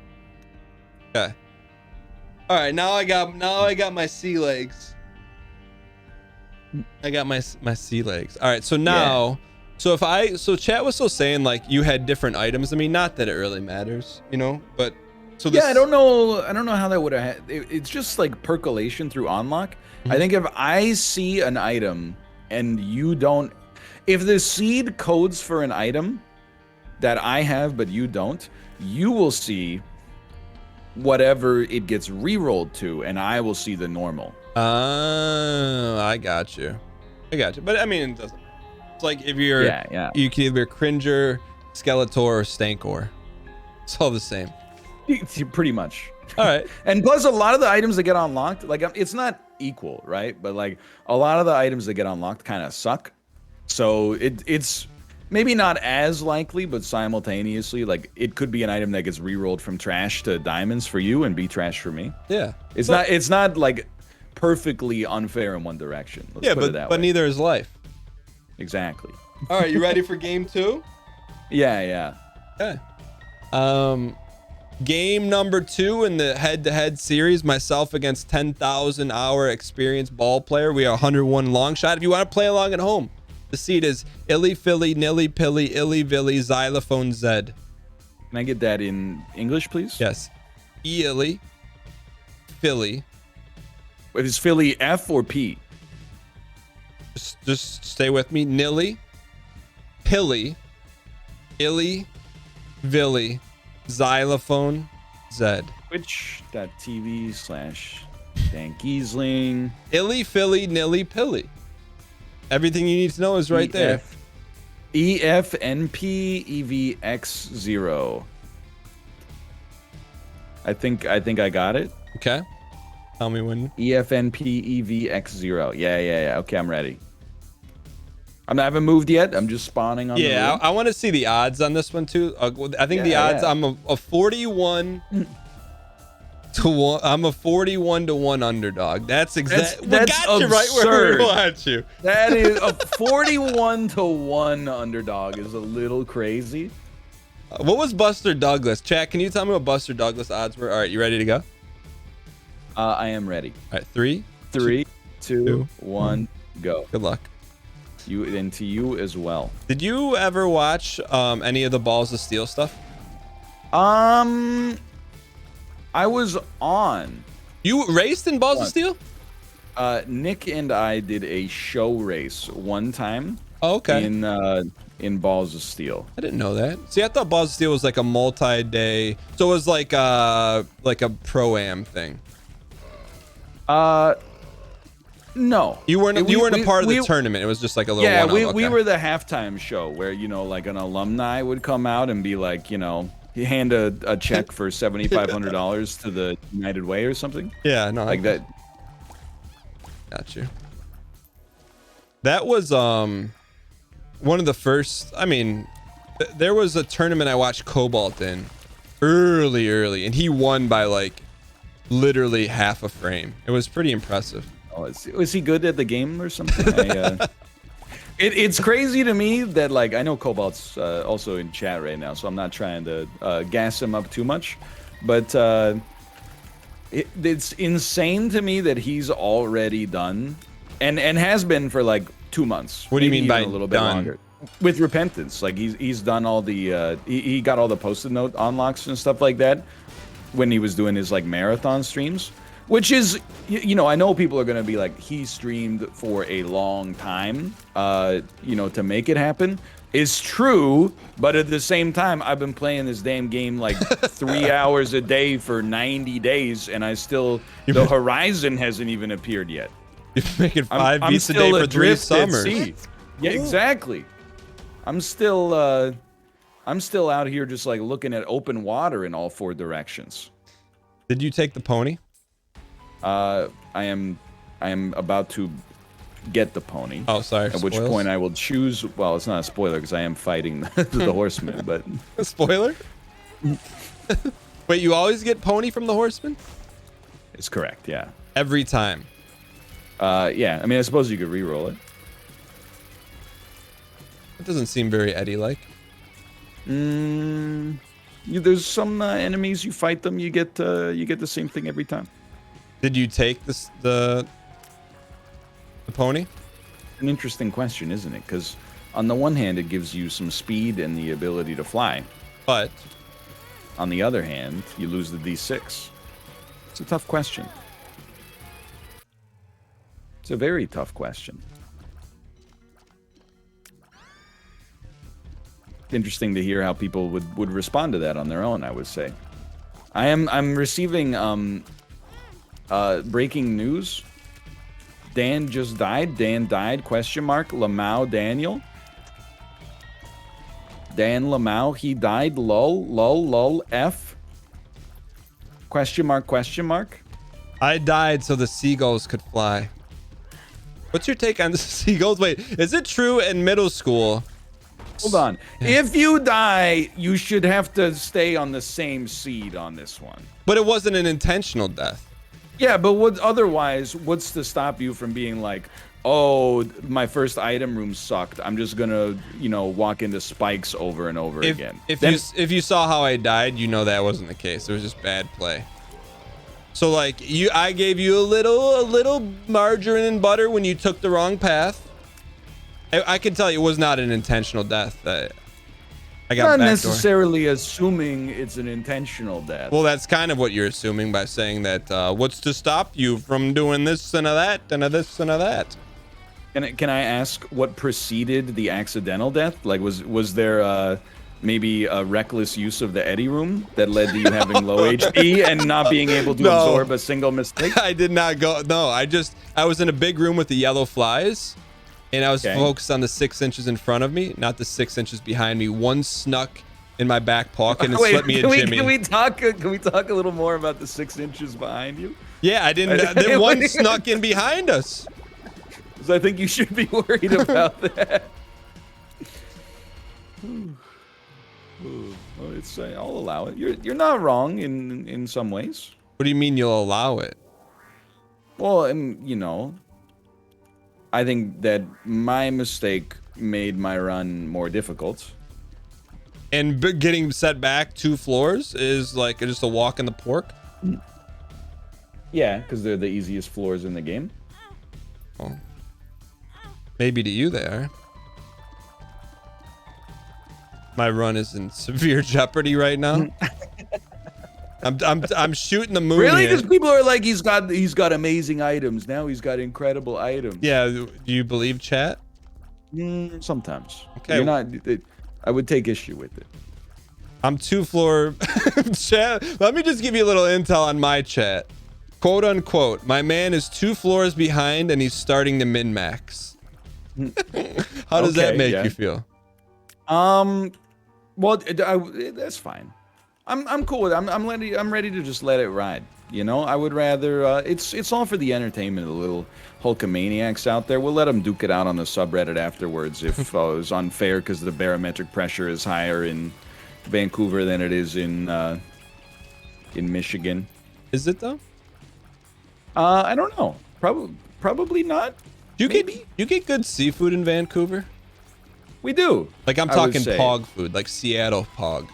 Okay. All right, now I got my sea legs. I got my sea legs. All right, so now, so chat was still saying like you had different items. I mean, not that it really matters, you know, but so this, I don't know how that would have. It's just like percolation through unlock. I think if I see an item and you don't, if the seed codes for an item that I have but you don't, you will see whatever it gets re-rolled to, and I will see the normal. I got you. But I mean, it doesn't. It's like if you're, you can either Cringer, Skeletor, or Stankor. It's all the same. Pretty much. All right. And plus, a lot of the items that get unlocked, like, it's not equal, right? But like, a lot of the items that get unlocked kind of suck. So it's maybe not as likely, but simultaneously, like, it could be an item that gets re-rolled from trash to diamonds for you and be trash for me. Yeah. It's not like perfectly unfair in one direction. Let's put it that but way. neither is life. Exactly. All right, you ready for game 2? Yeah. Okay. Game number 2 in the head-to-head series, myself against 10,000 hour experienced ball player. We are 101 long shot. If you want to play along at home, the seed is illy filly nilly pilly illy villy xylophone Z. Can I get that in English, please? Yes. Illy Philly. Is Philly F or P? Just stay with me. Nilly, Pilly, Illy, Villy, Xylophone, Z. Twitch.tv/DanGheesling. Illy, Philly, Nilly, Pilly. Everything you need to know is right there. EFNPEVX0. I think I got it. Okay. Tell me when. EFNPEVX0. Yeah. Okay, I'm ready. I haven't moved yet. I'm just spawning on the room. I want to see the odds on this one too. I think the odds, I'm a 41 to 1. I'm a 41 to 1 underdog. That's exactly. That's got you right where we want you. That is a 41 to 1 underdog is a little crazy. What was Buster Douglas? Chat, can you tell me what Buster Douglas odds were? All right, you ready to go? I am ready. All right, 3, 2, 1, go. Good luck. You and to you as well. Did you ever watch any of the Balls of Steel stuff? I was on. You raced in Balls of Steel? Nick and I did a show race one time. Oh, okay. In Balls of Steel. I didn't know that. See, I thought Balls of Steel was like a multi-day. So it was like a pro-am thing. No. You weren't a part of the tournament. It was just like a little yeah, one-off. we were the halftime show where, you know, like an alumni would come out and be like, you know, you hand a check for $7,500 to the United Way or something. Yeah, no, like that. Got you. That was one of the first. I mean, there was a tournament I watched Cobalt in early, and he won by like literally half a frame. It was pretty impressive. Oh, was he good at the game or something? It's crazy to me that, like, I know Cobalt's also in chat right now, so I'm not trying to gas him up too much, but it's insane to me that he's already done and has been for like 2 months. What do you mean by a little bit done? Longer with Repentance? Like he's done all the he got all the post-it note unlocks and stuff like that when he was doing his like marathon streams. Which is, you know, I know people are going to be like, he streamed for a long time, you know, to make it happen. Is true, but at the same time, I've been playing this damn game like 3 hours a day for 90 days, and I still, the horizon hasn't even appeared yet. You're making 5 beats a day for 3 summers. Yeah, exactly. I'm still out here just like looking at open water in all 4 directions. Did you take the pony? I am about to get the pony. Oh, sorry. At which point I will choose. Well, it's not a spoiler because I am fighting the horseman. But a spoiler? Wait, you always get pony from the horseman? It's correct. Yeah. Every time. Yeah. I mean, I suppose you could re-roll it. It doesn't seem very Eddie-like. There's some enemies. You fight them, you get the same thing every time. Did you take the pony? An interesting question, isn't it? Because on the one hand, it gives you some speed and the ability to fly. But on the other hand, you lose the D6. It's a tough question. It's a very tough question. Interesting to hear how people would respond to that on their own, I would say. I'm receiving breaking news. Dan just died. Dan died, question mark. Lamau Daniel. Dan Lamau, he died. Lol, lol, lol, F. Question mark, question mark. I died so the seagulls could fly. What's your take on the seagulls? Wait, is it true in middle school? Hold on. If you die, you should have to stay on the same seed on this one. But it wasn't an intentional death. Yeah, but otherwise, what's to stop you from being like, oh, my first item room sucked. I'm just gonna, you know, walk into spikes over and over again. If you saw how I died, you know that wasn't the case. It was just bad play. So like I gave you a little margarine and butter when you took the wrong path. I can tell you it was not an intentional death. I got not necessarily assuming it's an intentional death. Well, that's kind of what you're assuming by saying that. What's to stop you from doing this and a that and a this and a that? Can I ask what preceded the accidental death? Like, was there maybe a reckless use of the Eddie room that led to you having low HP and not being able to absorb a single mistake? I did not go. No, I was in a big room with the yellow flies. And I was focused on the 6 inches in front of me, not the 6 inches behind me. One snuck in my back pocket and slipped me a Jimmy. Can we talk a little more about the 6 inches behind you? Yeah, I didn't. Then one snuck in behind us. So I think you should be worried about that. Well, I'll allow it. You're not wrong in some ways. What do you mean you'll allow it? Well, and you know, I think that my mistake made my run more difficult. And getting set back 2 floors is like just a walk in the park? Yeah, because they're the easiest floors in the game. Well, maybe to you they are. My run is in severe jeopardy right now. I'm shooting the moon. Really? Because people are like, he's got amazing items. Now he's got incredible items. Yeah, do you believe chat? Sometimes. Okay. You're not. I would take issue with it. I'm 2 floor chat. Let me just give you a little intel on my chat. Quote unquote, my man is 2 floors behind and he's starting to min max. How does that make you feel? Well, that's fine. I'm cool with it. I'm ready to just let it ride. You know, I would rather. It's all for the entertainment of the little Hulkamaniacs out there. We'll let them duke it out on the subreddit afterwards if it was unfair because the barometric pressure is higher in Vancouver than it is in Michigan. Is it though? I don't know. Probably not. You get good seafood in Vancouver? We do. Like I'm talking pog food, like Seattle pog.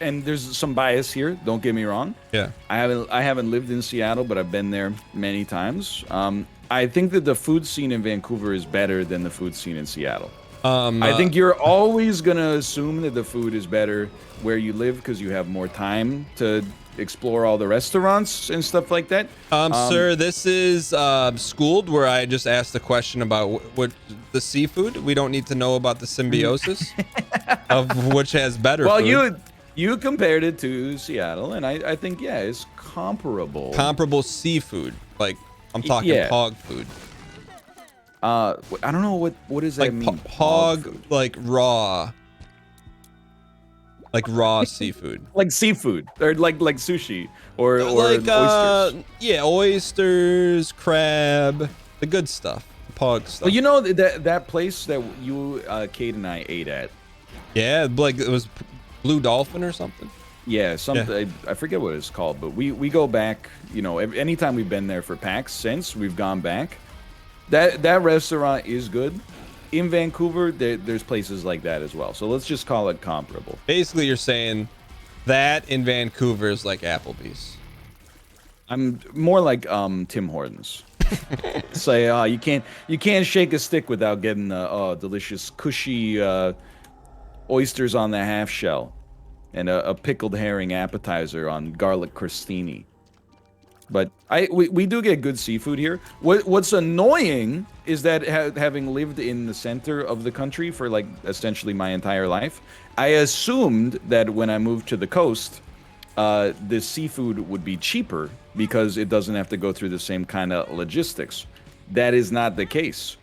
And there's some bias here. Don't get me wrong. Yeah. I haven't lived in Seattle, but I've been there many times. I think that the food scene in Vancouver is better than the food scene in Seattle. I think you're always gonna assume that the food is better where you live because you have more time to explore all the restaurants and stuff like that. Sir, this is Schooled, where I just asked the question about what the seafood. We don't need to know about the symbiosis of which has better food. Well, you compared it to Seattle, and I think, yeah, it's comparable. Comparable seafood. Like, I'm talking pog food. I don't know what does that mean? Pog food? Like raw. Like raw seafood. Like seafood. Or like sushi. Or like oysters. Yeah, oysters, crab, the good stuff. Pog stuff. Well, you know that place that you, Kate and I ate at. Yeah, like it was Blue Dolphin or something. Yeah, something. I forget what it's called, but we go back. You know, anytime we've been there for PAX since we've gone back. That restaurant is good. In Vancouver, there's places like that as well. So let's just call it comparable. Basically, you're saying that in Vancouver is like Applebee's. I'm more like Tim Hortons. Say, you can't shake a stick without getting the delicious, cushy oysters on the half shell, and a pickled herring appetizer on garlic crostini. But we do get good seafood here. What's annoying is that having lived in the center of the country for like essentially my entire life, I assumed that when I moved to the coast, the seafood would be cheaper because it doesn't have to go through the same kind of logistics. That is not the case.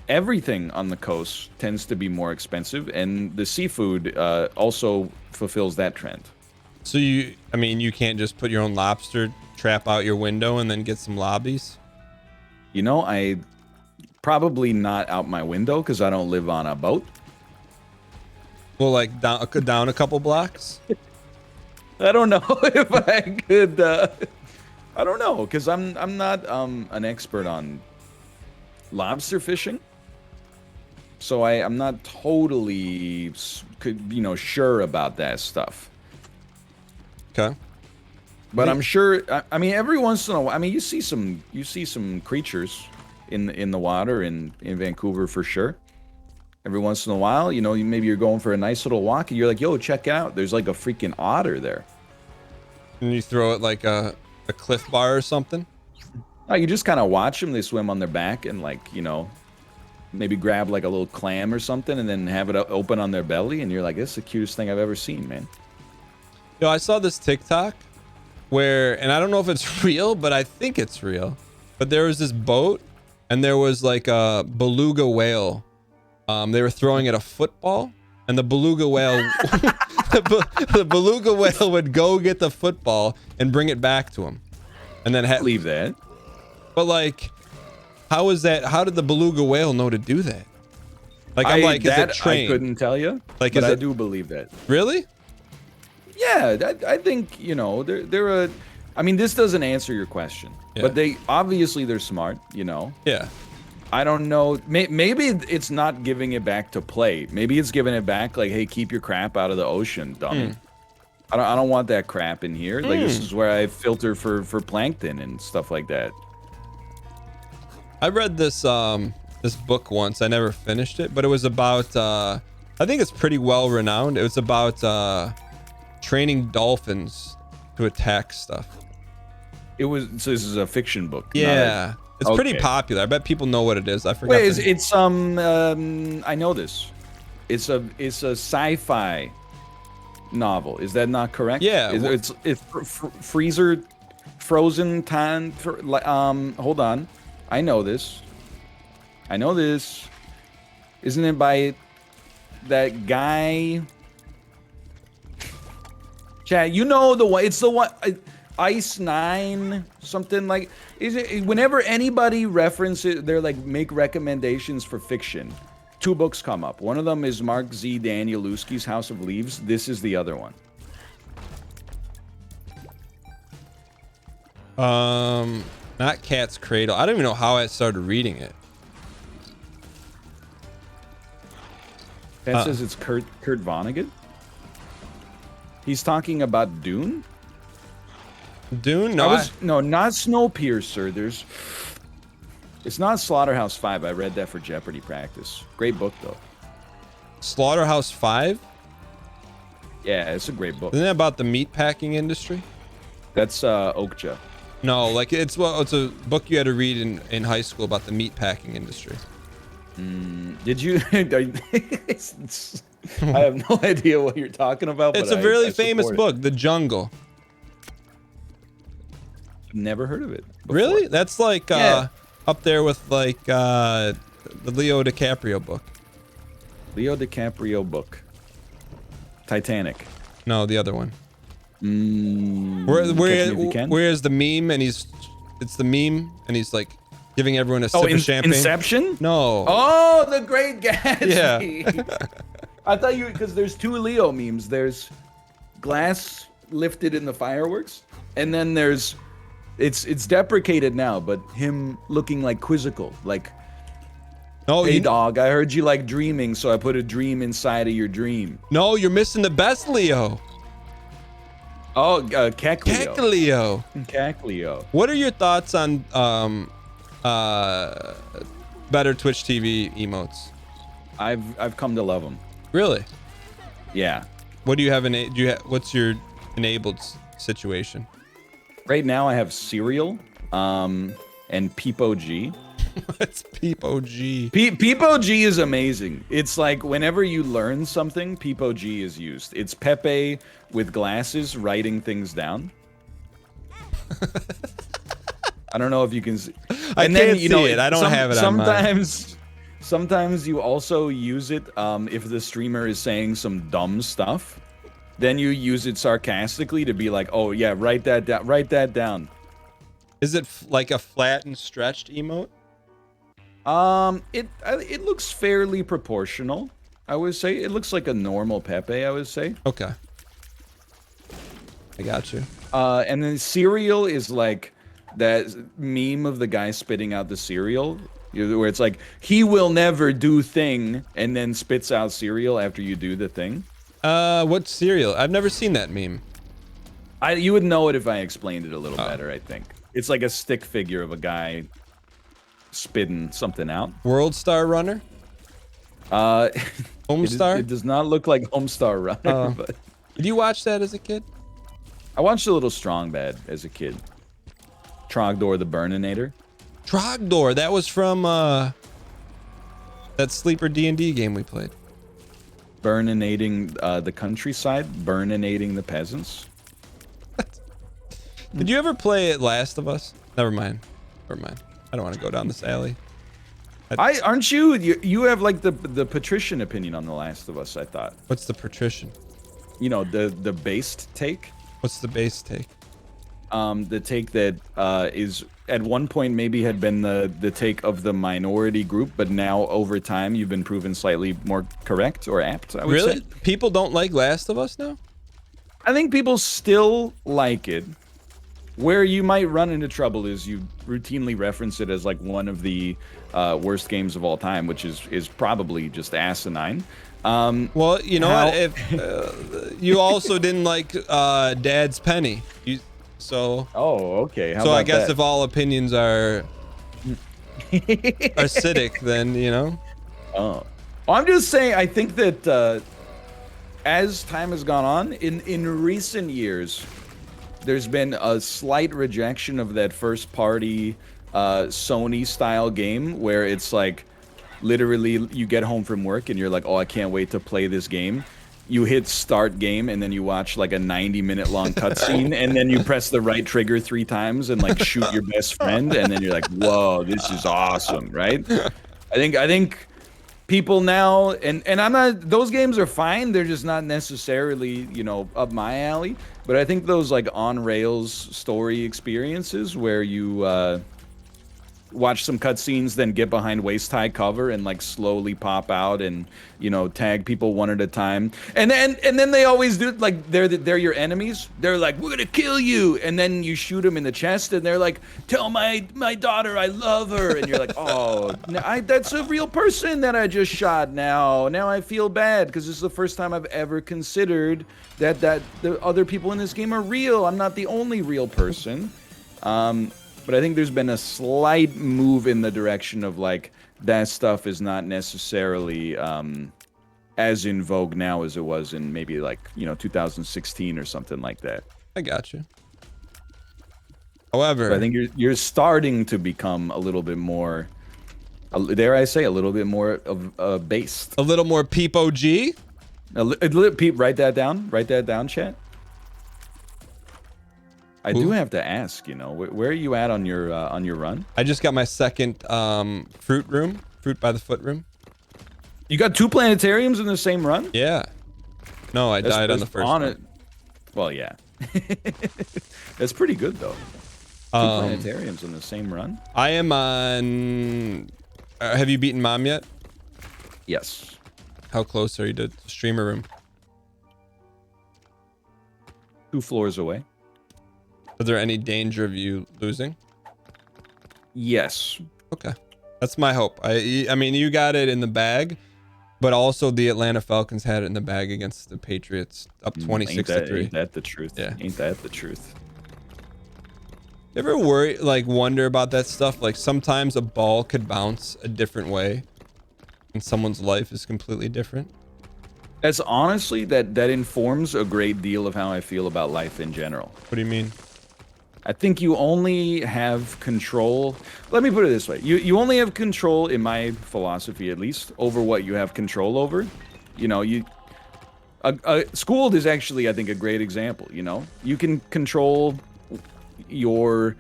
Everything on the coast tends to be more expensive, and the seafood also fulfills that trend. So you can't just put your own lobster trap out your window and then get some lobbies? You know, I probably not out my window because I don't live on a boat. Well, like down a couple blocks? I don't know if I could. I don't know because I'm not an expert on lobster fishing, so I'm not totally sure about that stuff. Okay. But I'm sure. I mean, every once in a while, I mean, you see some creatures in the water in Vancouver for sure. Every once in a while, you know, maybe you're going for a nice little walk and you're like, yo, check it out. There's like a freaking otter there. And you throw it like a Cliff Bar or something? Oh, you just kind of watch them. They swim on their back and like, you know, maybe grab like a little clam or something and then have it open on their belly. And you're like, this is the cutest thing I've ever seen, man. Yo, I saw this TikTok where, and I don't know if it's real, but I think it's real. But there was this boat and there was like a beluga whale. They were throwing at a football, and the beluga whale, the beluga whale would go get the football and bring it back to him, and then leave that. But like, how is that? How did the beluga whale know to do that? Like, I'm like, is it trained? I couldn't tell you. Like, but I do believe that. Really? Yeah, I think, you know, they're a. I mean, this doesn't answer your question, but they obviously they're smart. You know. Yeah. I don't know. Maybe it's not giving it back to play. Maybe it's giving it back like, hey, keep your crap out of the ocean, dummy. I don't want that crap in here. Like this is where I filter for plankton and stuff like that. I read this this book once. I never finished it, but it was about I think it's pretty well renowned. It was about training dolphins to attack stuff. It was so this is a fiction book. Yeah. It's pretty popular. I bet people know what it is. I forgot. Wait, it's I know this. It's a sci-fi novel. Is that not correct? Yeah. It's freezer frozen time hold on. I know this. Isn't it by that guy? Chad, you know the one. It's the one. Ice 9, something like. Is it whenever anybody references, they're like make recommendations for fiction. 2 books come up. One of them is Mark Z. Danielewski's House of Leaves. This is the other one. Not Cat's Cradle. I don't even know how I started reading it. That says it's Kurt Vonnegut. He's talking about Dune. Dune? No, no, not Snowpiercer. It's not Slaughterhouse 5. I read that for Jeopardy practice. Great book though. Slaughterhouse 5? Yeah, it's a great book. Isn't it about the meat packing industry? That's Okja. No, like it's a book you had to read in high school about the meat packing industry. Did you? I have no idea what you're talking about. It's a really famous book, The Jungle. Never heard of it before. Really? That's like up there with like the Leo DiCaprio book. Leo DiCaprio book. Titanic. No, the other one. Where's the meme and it's the meme and he's like giving everyone a sip of champagne. Inception? No. Oh, The Great Gatsby. Yeah. I thought because there's 2 Leo memes. There's glass lifted in the fireworks, and then there's it's deprecated now, but him looking like quizzical, like, oh, hey dog, I heard you like dreaming, so I put a dream inside of your dream. No, you're missing the best Leo. Oh, Kekleo. Kekleo. What are your thoughts on better Twitch TV emotes? I've come to love them. Really? Yeah. What do you have what's your enabled situation? Right now I have Cereal and Peepo G. What's Peepo G? Peepo G is amazing. It's like whenever you learn something, Peepo G is used. It's Pepe with glasses writing things down. I don't know if you can see. I can't see it. I don't have it on mine. Sometimes you also use it if the streamer is saying some dumb stuff. Then you use it sarcastically to be like, oh yeah, write that down. Write that down. Is it like a flat and stretched emote? It looks fairly proportional. I would say it looks like a normal Pepe. I would say. Okay. I got you. And then Cereal is like that meme of the guy spitting out the cereal, where it's like he will never do thing, and then spits out cereal after you do the thing. What cereal? I've never seen that meme. You would know it if I explained it a little better, I think. It's like a stick figure of a guy spitting something out. World Star Runner? Homestar? It does not look like Homestar Runner, but... Did you watch that as a kid? I watched a little Strong Bad as a kid. Trogdor the Burninator. Trogdor, that was from that sleeper D&D game we played. Burninating the countryside, burninating the peasants. Did you ever play Last of Us? Never mind. I don't want to go down this alley. Aren't you? You have like the patrician opinion on The Last of Us, I thought. What's the patrician? You know, the based take. What's the base take? The take that is at one point maybe had been the take of the minority group, but now over time you've been proven slightly more correct or apt, I would say. Really? People don't like Last of Us now? I think people still like it. Where you might run into trouble is you routinely reference it as like one of the worst games of all time, which is probably just asinine. Well, you know How- what? If you also didn't like Dad's Penny, so Oh, okay. How so about I guess that? if all opinions are acidic, then you know. Oh, I'm just saying. I think that as time has gone on, in recent years, there's been a slight rejection of that first party Sony style game where it's like literally you get home from work and you're like, oh, I can't wait to play this game. You hit start game and then you watch like a 90-minute long cutscene and then you press the right trigger 3 times and like shoot your best friend and then you're like, whoa, this is awesome, right? I think people now and I'm not, those games are fine, they're just not necessarily, you know, up my alley, but I think those like on rails story experiences where you watch some cutscenes, then get behind waist high cover and like slowly pop out and, you know, tag people one at a time. And then they always do like they're your enemies. They're like, we're gonna kill you, and then you shoot them in the chest, and they're like, tell my daughter I love her, and you're like, oh, that's a real person that I just shot. Now I feel bad because this is the first time I've ever considered that the other people in this game are real. I'm not the only real person. But I think there's been a slight move in the direction of like that stuff is not necessarily as in vogue now as it was in maybe like, you know, 2016 or something like that. I got you. However, But I think you're starting to become a little bit more, dare I say, a little bit more of based. a little more peep OG. Write that down. Write that down, chat. I do have to ask, you know, where are you at on your run? I just got my second fruit by the foot room. You got 2 planetariums in the same run? Yeah. No, I died on the first one. It. Well, yeah. That's pretty good though. 2 planetariums in the same run. I am on. Have you beaten Mom yet? Yes. How close are you to the streamer room? 2 floors away. Is there any danger of you losing? Yes. Okay, that's my hope. I mean, you got it in the bag, but also the Atlanta Falcons had it in the bag against the Patriots, up 26-3. Ain't that the truth? Yeah. Ain't that the truth? You ever wonder about that stuff? Like sometimes a ball could bounce a different way, and someone's life is completely different. That's honestly that informs a great deal of how I feel about life in general. What do you mean? I think you only have control. Let me put it this way. You only have control, in my philosophy at least, over what you have control over. You know, Schooled is actually, I think, a great example, you know? You can control your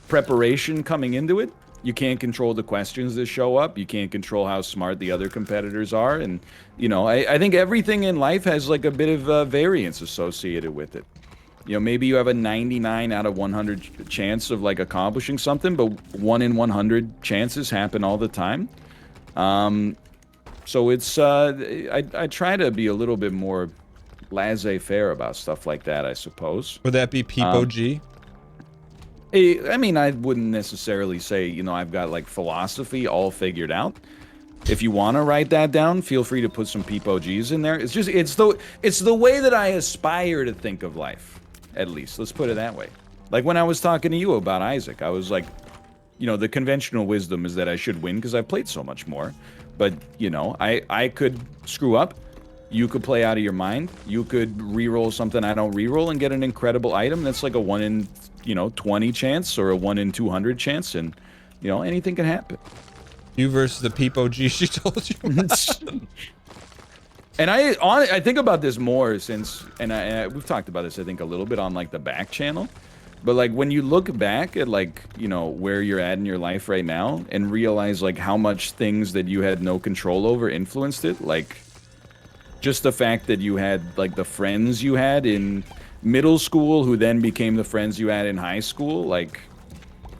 preparation coming into it. You can't control the questions that show up. You can't control how smart the other competitors are. And, you know, I think everything in life has like a bit of variance associated with it. You know, maybe you have a 99 out of 100 chance of like accomplishing something, but 1 in 100 chances happen all the time. So it's I try to be a little bit more laissez-faire about stuff like that, I suppose. Would that be Peep OG? I mean, I wouldn't necessarily say, you know, I've got like philosophy all figured out. If you want to write that down, feel free to put some Peep OGs in there. It's just it's the way that I aspire to think of life. At least, let's put it that way. Like when I was talking to you about Isaac, I was like, you know, the conventional wisdom is that I should win because I've played so much more. But, you know, I could screw up. You could play out of your mind. You could re-roll something I don't re-roll and get an incredible item that's like a 1 in, you know, 20 chance or a 1 in 200 chance. And, you know, anything can happen. You versus the Peep OG she told you about. And I think about this more since, and we've talked about this, I think, a little bit on like the back channel, but like when you look back at like, you know, where you're at in your life right now and realize like how much things that you had no control over influenced it, like just the fact that you had like the friends you had in middle school who then became the friends you had in high school, like,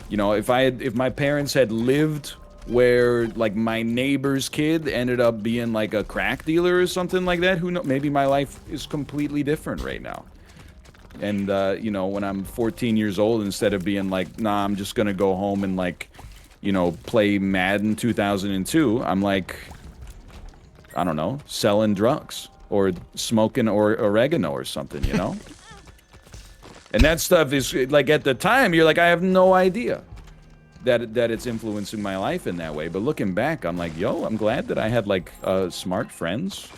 you know, if my parents had lived where like my neighbor's kid ended up being like a crack dealer or something like that, who knows, maybe my life is completely different right now. And you know, when I'm 14 years old, instead of being like, nah, I'm just gonna go home and like, you know, play Madden 2002, I'm like, I don't know, selling drugs or smoking or oregano or something, you know? And that stuff is like, at the time, you're like, I have no idea that it's influencing my life in that way. But looking back, I'm like, yo, I'm glad that I had like smart friends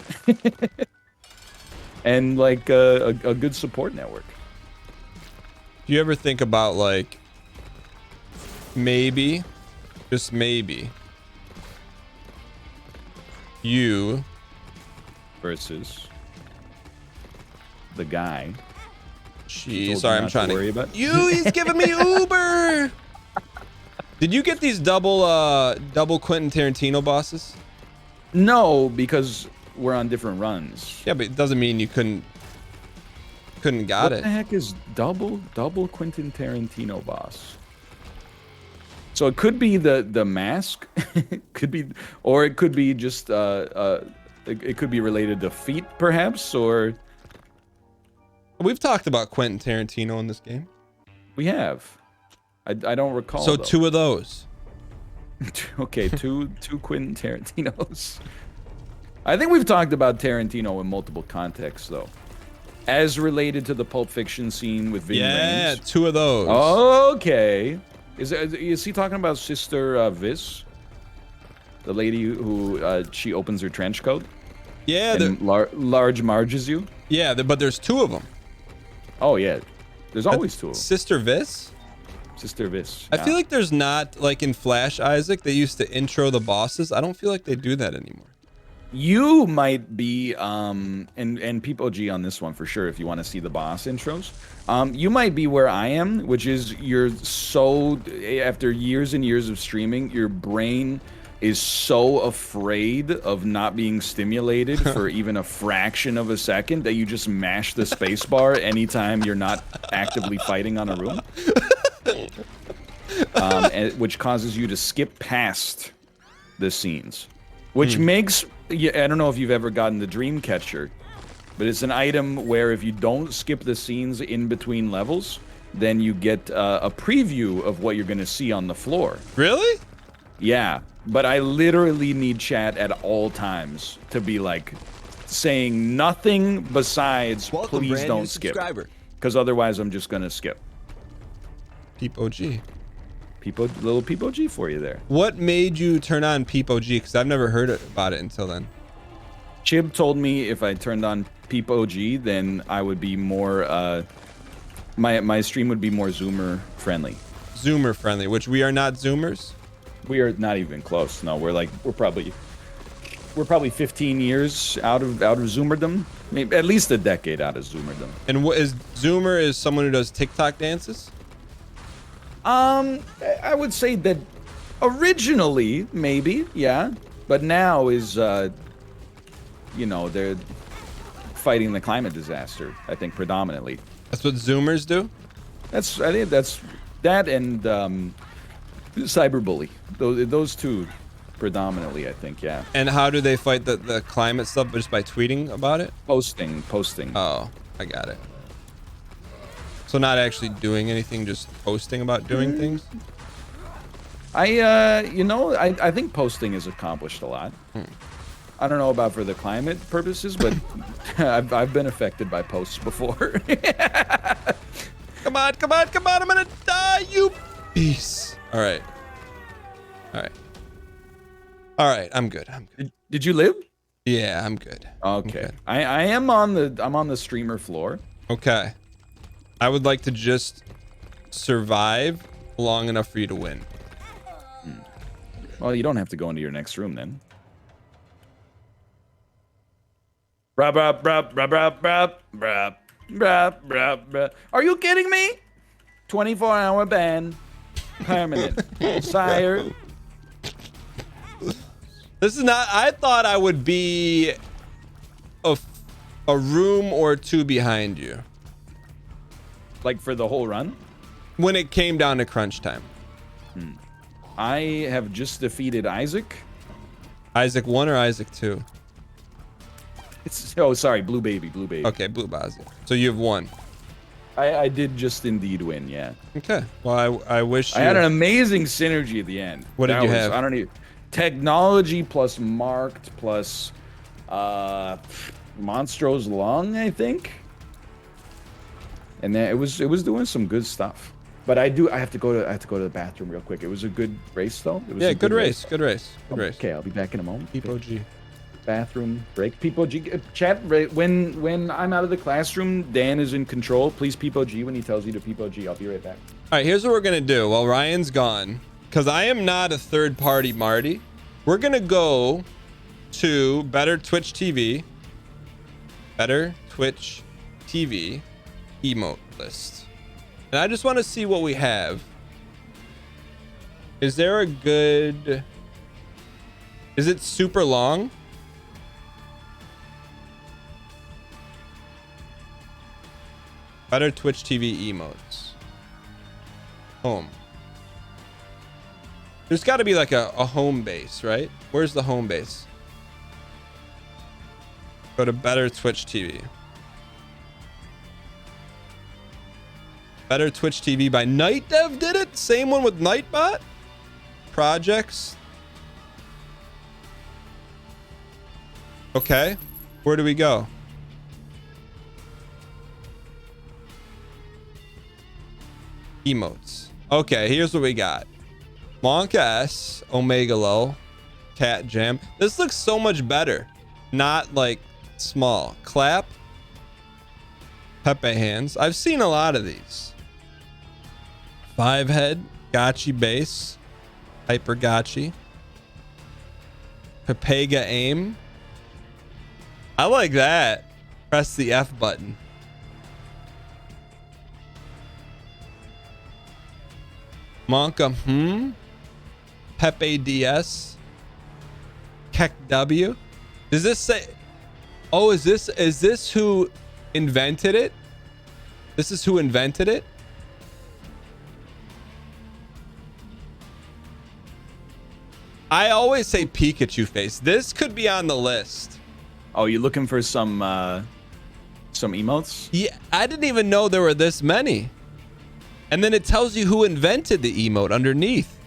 and like a good support network. Do you ever think about like maybe, just maybe, you Versus the guy. Jeez, sorry, I'm trying to worry about. You, he's giving me Uber. Did you get these double Quentin Tarantino bosses? No, because we're on different runs. Yeah, but it doesn't mean you couldn't got What it. the heck is double Quentin Tarantino boss? So it could be the mask, could be, or it could be just it could be related to feet, perhaps, or We've talked about Quentin Tarantino in this game. we have. I don't recall. So though. 2 of those. Okay, two Quentin Tarantinos. I think we've talked about Tarantino in multiple contexts, though, as related to the Pulp Fiction scene with Ving Yeah, Rhames. 2 of those. Okay. Is he talking about Sister Vis? The lady who she opens her trench coat Yeah, and large marges you? yeah, but there's 2 of them. Oh, yeah. There's always 2 of them. Sister Vis? Sister Vis. I feel like there's not, like in Flash Isaac, they used to intro the bosses. I don't feel like they do that anymore. You might be, and Peep OG on this one for sure, if you want to see the boss intros. You might be where I am, which is you're so, after years and years of streaming, your brain is so afraid of not being stimulated for even a fraction of a second that you just mash the space bar anytime you're not actively fighting on a room. Which causes you to skip past the scenes. Which makes, I don't know if you've ever gotten the Dreamcatcher, but it's an item where if you don't skip the scenes in between levels, then you get a preview of what you're going to see on the floor. Really? Yeah, but I literally need chat at all times to be like saying nothing besides please don't skip. Because otherwise I'm just going to skip. Peep OG. Little Peep OG for you there. What made you turn on Peep OG? Because I've never heard about it until then. Chib told me if I turned on Peep OG, then I would be more, my stream would be more Zoomer friendly. Zoomer friendly, which we are not Zoomers. We are not even close. No, we're probably 15 years out of Zoomerdom. Maybe at least a decade out of Zoomerdom. And what is Zoomer? Is someone who does TikTok dances? I would say that originally, maybe, yeah. But now is, you know, they're fighting the climate disaster, I think, predominantly. That's what Zoomers do? I think that's that and cyberbully. Those two predominantly, I think, yeah. And how do they fight the climate stuff? Just by tweeting about it? Posting. Oh, I got it. So not actually doing anything, just posting about doing things? You know, I think posting has accomplished a lot. I don't know about for the climate purposes, but I've been affected by posts before. Come on, I'm gonna die, you beast. All right, I'm good. Did you live? Yeah, I'm good. Okay. I am on the streamer floor. Okay. I would like to just survive long enough for you to win. Well, you don't have to go into your next room then. Brap, brap, brap, brap, brap, brap, brap, brap, brap. Are you kidding me? 24-hour ban. Permanent. Sire. This is not, I thought I would be a room or two behind you. Like for the whole run? When it came down to crunch time. I have just defeated Isaac. Isaac 1 or Isaac 2? Oh, sorry, Blue Baby. Okay, Blue Bazi. So you have 1. I did just indeed win, yeah. Okay. Well, I wish I had an amazing synergy at the end. What did you have? I don't even... Technology plus marked plus Monstro's Lung, I think. And then it was doing some good stuff. But I have to go to the bathroom real quick. It was a good race though. It was yeah, a good race. Good race. Good race. Okay, I'll be back in a moment. People G. Bathroom break. People G. Chat. When I'm out of the classroom, Dan is in control. Please People G when he tells you to People G. I'll be right back. All right, here's what we're gonna do while Ryan's gone, because I am not a third-party Marty. We're gonna go to Better Twitch TV. Better Twitch TV emote list. And I just want to see what we have. Is there a good... Is it super long? Better Twitch TV emotes. Home. There's got to be like a home base, right? Where's the home base? Go to Better Twitch TV. Better Twitch TV by Night Dev did it. Same one with Nightbot. Projects. Okay. Where do we go? Emotes. Okay, here's what we got. Monk S, Omega Low, Cat Jam. This looks so much better. Not like small. Clap. Pepe Hands. I've seen a lot of these. 5 head. Gotchi Base. Hyper Gotchi. Pepega Aim. I like that. Press the F button. Monka Pepe DS. Kek W. Does this say... Oh, is this who invented it? This is who invented it? I always say Pikachu face. This could be on the list. Oh, you looking for some emotes? Yeah, I didn't even know there were this many. And then it tells you who invented the emote underneath.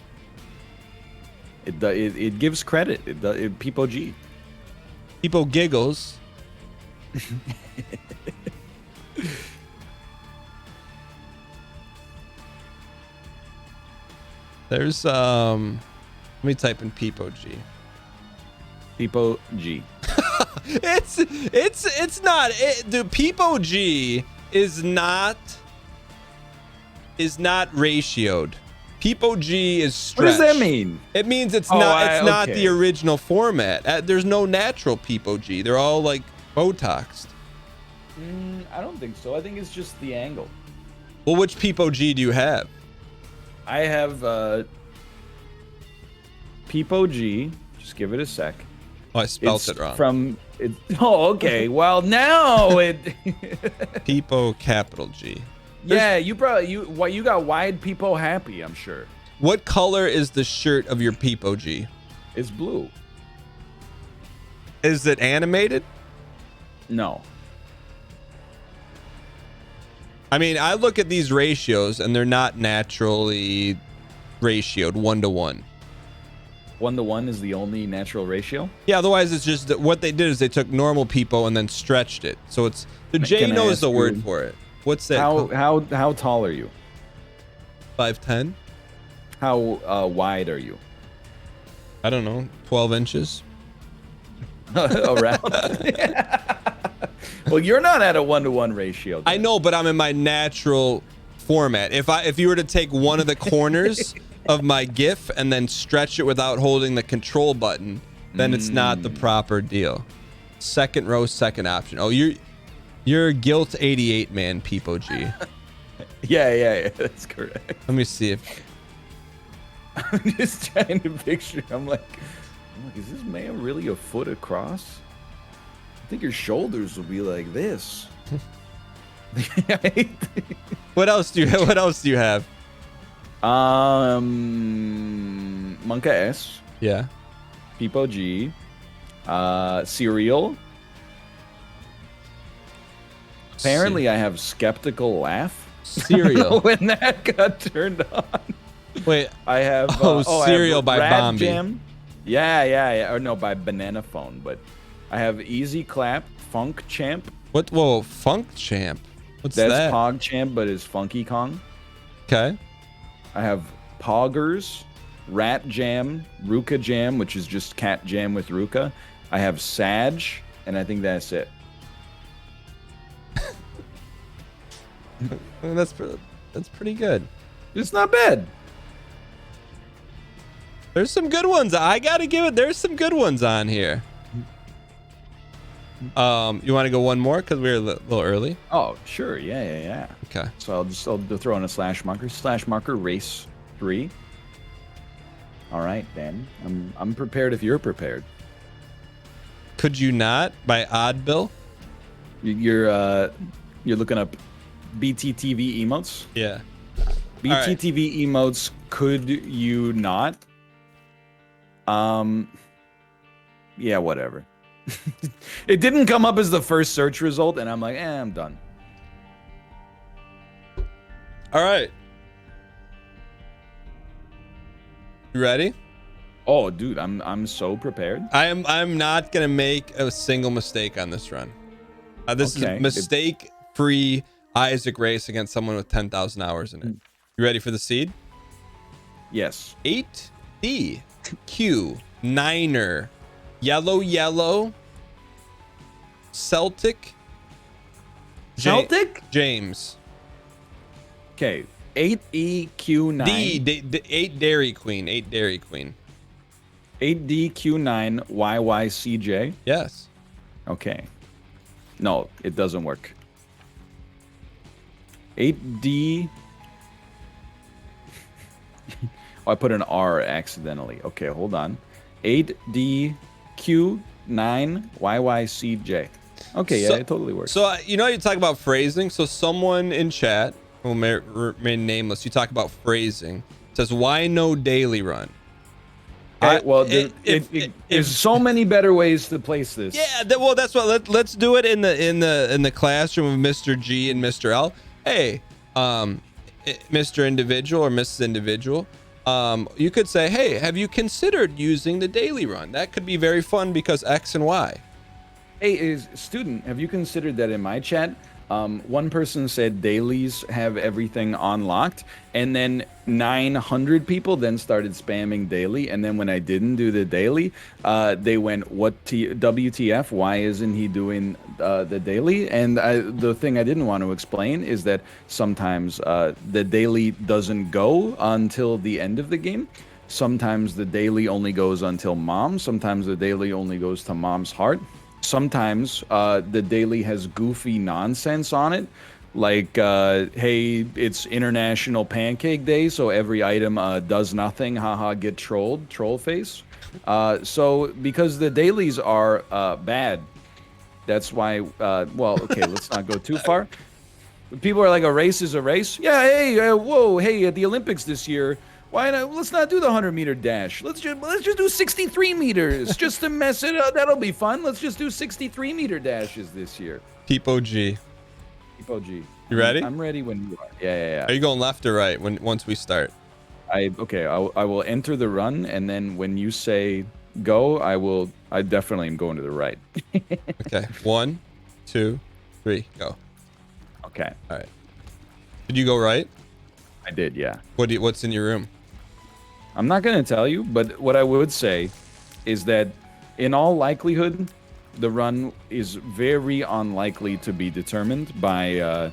It gives credit. People G. People giggles. There's let me type in Peepo G. Peepo G. it's not the Peepo G is not ratioed. Peepo G is stretched. What does that mean? It means it's not the original format. There's no natural Peepo G. They're all like Botoxed. I don't think so. I think it's just the angle. Well, which Peepo G do you have? I have Peepo G. Just give it a sec. Oh, I spelled it wrong. Oh, okay. Well, now it. Peepo capital G. Yeah, you got wide Peepo happy, I'm sure. What color is the shirt of your Peepo G? It's blue. Is it animated? No. I mean, I look at these ratios and they're not naturally ratioed 1-to-1. 1-to-1 is the only natural ratio? Yeah, otherwise it's just that what they did is they took normal Peepo and then stretched it. So it's the J knows the word for it. What's that? How tall are you? 5'10". How wide are you? I don't know, 12 inches. Around. Well, you're not at a 1-to-1 ratio. I know, but I'm in my natural format. If you were to take one of the corners of my GIF and then stretch it without holding the control button, then it's not the proper deal. Second row, second option. Oh, you're Guilt 88 man, Peepo G. Yeah, that's correct. Let me see if I'm just trying to picture. I'm like, is this man really a foot across? I think your shoulders will be like this. What else do you have? Monka S. Yeah. Peepo G. Cereal. Apparently, I have skeptical laugh. Cereal. When that got turned on. Wait. I have Cereal by Rat Bombi. Jam. Yeah. Or no, by Banana Phone. But I have Easy Clap, Funk Champ. What? Whoa, Funk Champ. What's That's that? Pog Champ, but is Funky Kong. Okay. I have Poggers, Rat Jam, Ruka Jam, which is just cat jam with Ruka. I have Sag, and I think that's it. That's pretty good. It's not bad. There's some good ones. I gotta give it. There's some good ones on here. You want to go one more because we're a little early? Oh, sure. Yeah. Okay. So I'll throw in a slash marker race 3. All right, Dan. I'm prepared if you're prepared. Could you not by Oddbill? You're looking up BTTV emotes? Yeah. BTTV emotes, could you not? Yeah, whatever. It didn't come up as the first search result, and I'm like, I'm done. All right. You ready? Oh, dude, I'm so prepared. I'm not gonna make a single mistake on this run. This is a mistake-free Isaac race against someone with 10,000 hours in it. You ready for the seed? Yes. 8D Q Niner Yellow Celtic James. Okay. 8EQ9. D 8 Dairy Queen. 8DQ9 YYCJ. Yes. Okay. No, it doesn't work. 8D. Oh, I put an R accidentally. Okay, hold on. 8DQ9YYCJ. Okay, yeah, it totally works. So, you talk about phrasing. So someone in chat, who may remain nameless, you talk about phrasing, says, why no daily run? There's so many better ways to place this. Yeah, well, that's what. Let's do it in the classroom of Mr. G and Mr. L. Hey, Mr. Individual or Mrs. Individual, you could say, hey, have you considered using the daily run? That could be very fun because X and Y. Hey, student, have you considered that in my chat? One person said dailies have everything unlocked, and then 900 people then started spamming daily, and then when I didn't do the daily, they went, WTF, why isn't he doing the daily? And the thing I didn't want to explain is that sometimes the daily doesn't go until the end of the game. Sometimes the daily only goes until mom. Sometimes the daily only goes to mom's heart. Sometimes the daily has goofy nonsense on it, like, hey, it's International Pancake Day, so every item does nothing, haha, get trolled, troll face. So because the dailies are bad, that's why, well, okay, let's not go too far. People are like, a race is a race. Yeah, hey, whoa, hey, at the Olympics this year, why not? Let's not do the 100-meter dash. Let's just do 63 meters just to mess it up. That'll be fun. Let's just do 63-meter dashes this year. Peepo G. You ready? I'm ready when you are. Yeah. Are you going left or right once we start? I will enter the run, and then when you say go, I definitely am going to the right. Okay. 1, 2, 3, go. Okay. All right. Did you go right? I did, yeah. What's in your room? I'm not going to tell you, but what I would say is that in all likelihood, the run is very unlikely to be determined by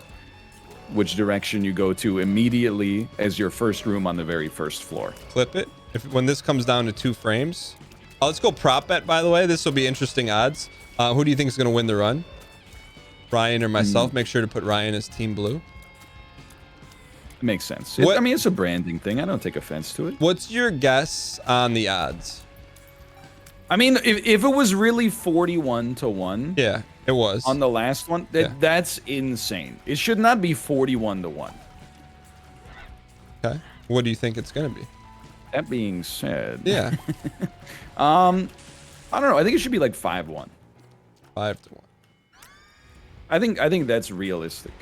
which direction you go to immediately as your first room on the very first floor. Flip it. When this comes down to 2 frames. Oh, let's go prop bet, by the way. This will be interesting odds. Who do you think is going to win the run? Ryan or myself? Make sure to put Ryan as Team Blue. Makes sense. I mean, it's a branding thing. I don't take offense to it. What's your guess on the odds? I mean, if it was really 41-1, yeah, it was on the last one. That's insane. It should not be 41-1. Okay, what do you think it's gonna be? That being said, yeah, I don't know. I think it should be like 5-1. 5-1. I think that's realistic.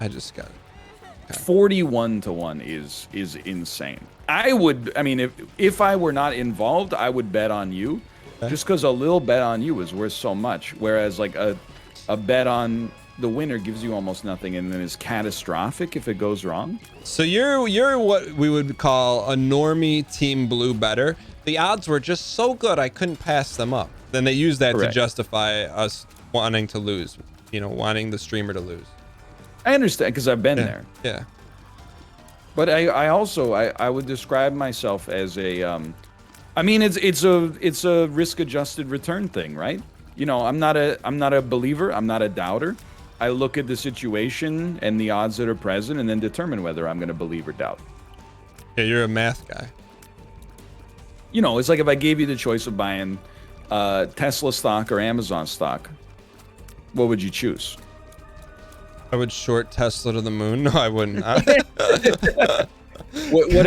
I just got it. 41 to 1 is insane. I mean, if I were not involved, I would bet on you, just because a little bet on you is worth so much. Whereas like a bet on the winner gives you almost nothing, and then is catastrophic if it goes wrong. So you're what we would call a normie team blue better. The odds were just so good I couldn't pass them up. Then they use that Correct. to justify us wanting to lose, wanting the streamer to lose. I understand, because I've been there. Yeah. But I would describe myself as a I mean, it's a risk adjusted return thing, right? I'm not a believer, I'm not a doubter. I look at the situation and the odds that are present and then determine whether I'm going to believe or doubt. Yeah, you're a math guy. It's like if I gave you the choice of buying Tesla stock or Amazon stock, what would you choose? I would short Tesla to the moon. No, I wouldn't. What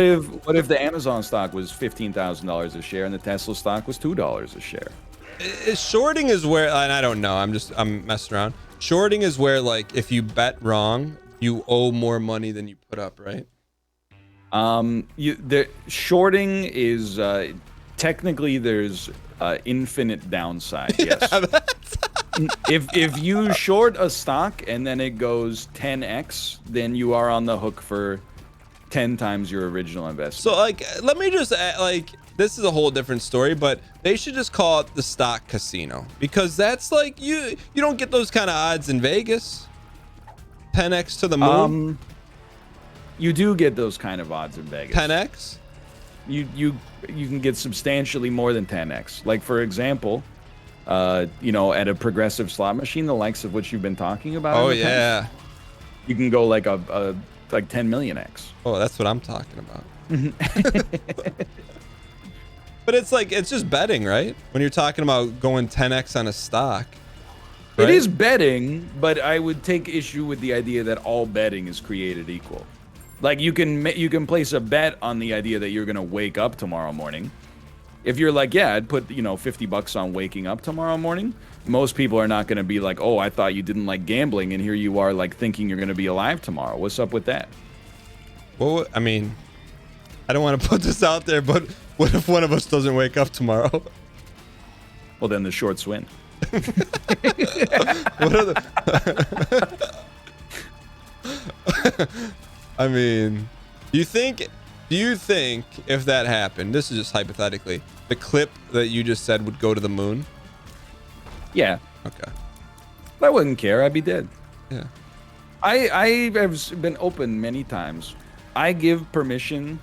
if the Amazon stock was $15,000 a share and the Tesla stock was $2 a share? Shorting is where, and I don't know, I'm messing around. Shorting is where, like, if you bet wrong, you owe more money than you put up, right? The shorting is technically there's infinite downside. Yes. If you short a stock and then it goes 10x, then you are on the hook for 10 times your original investment. So, like, let me just this is a whole different story, but they should just call it the stock casino, because that's like you don't get those kind of odds in Vegas. 10x to the moon. You do get those kind of odds in Vegas. 10x. You can get substantially more than 10x. Like, for example, at a progressive slot machine, the likes of which you've been talking about. Oh yeah. You can go like like 10 million x. Oh, that's what I'm talking about. But it's just betting, right? When you're talking about going 10x on a stock. Right? It is betting, but I would take issue with the idea that all betting is created equal. Like, you can place a bet on the idea that you're gonna wake up tomorrow morning. If you're like, yeah, I'd put $50 on waking up tomorrow morning, most people are not gonna be like, oh, I thought you didn't like gambling, and here you are like thinking you're gonna be alive tomorrow. What's up with that? Well, I mean, I don't want to put this out there, but what if one of us doesn't wake up tomorrow? Well, then the shorts win. What are the I mean, do you think if that happened, this is just hypothetically, the clip that you just said would go to the moon? Yeah. Okay. I wouldn't care. I'd be dead. Yeah. I have been open many times. I give permission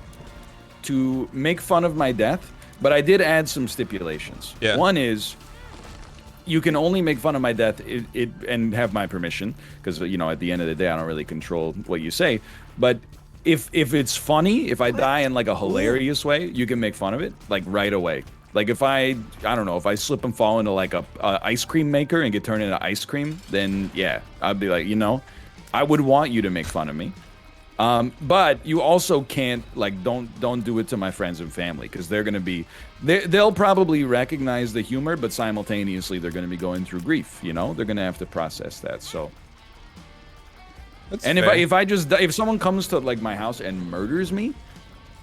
to make fun of my death, but I did add some stipulations. Yeah. One is, you can only make fun of my death and have my permission, because at the end of the day I don't really control what you say. But if it's funny, if I die in like a hilarious way, you can make fun of it like right away. Like if I don't know, if I slip and fall into like a ice cream maker and get turned into ice cream, then yeah, I'd be like, I would want you to make fun of me. But you also can't, like, don't do it to my friends and family, because they're going to be, they'll probably recognize the humor, but simultaneously they're going to be going through grief. They're going to have to process that. So, That's and fair. if someone comes to like my house and murders me,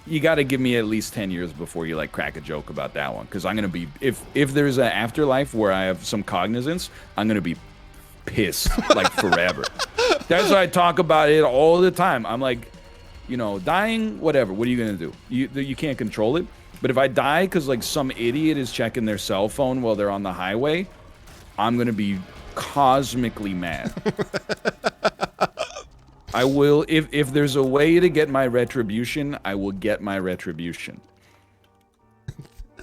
you got to give me at least 10 years before you like crack a joke about that one, because I'm going to be, if there's an afterlife where I have some cognizance, I'm going to be pissed like forever. That's why I talk about it all the time. I'm like, dying, whatever. What are you gonna do? You can't control it. But if I die because like some idiot is checking their cell phone while they're on the highway, I'm gonna be cosmically mad. I will, if there's a way to get my retribution, I will get my retribution.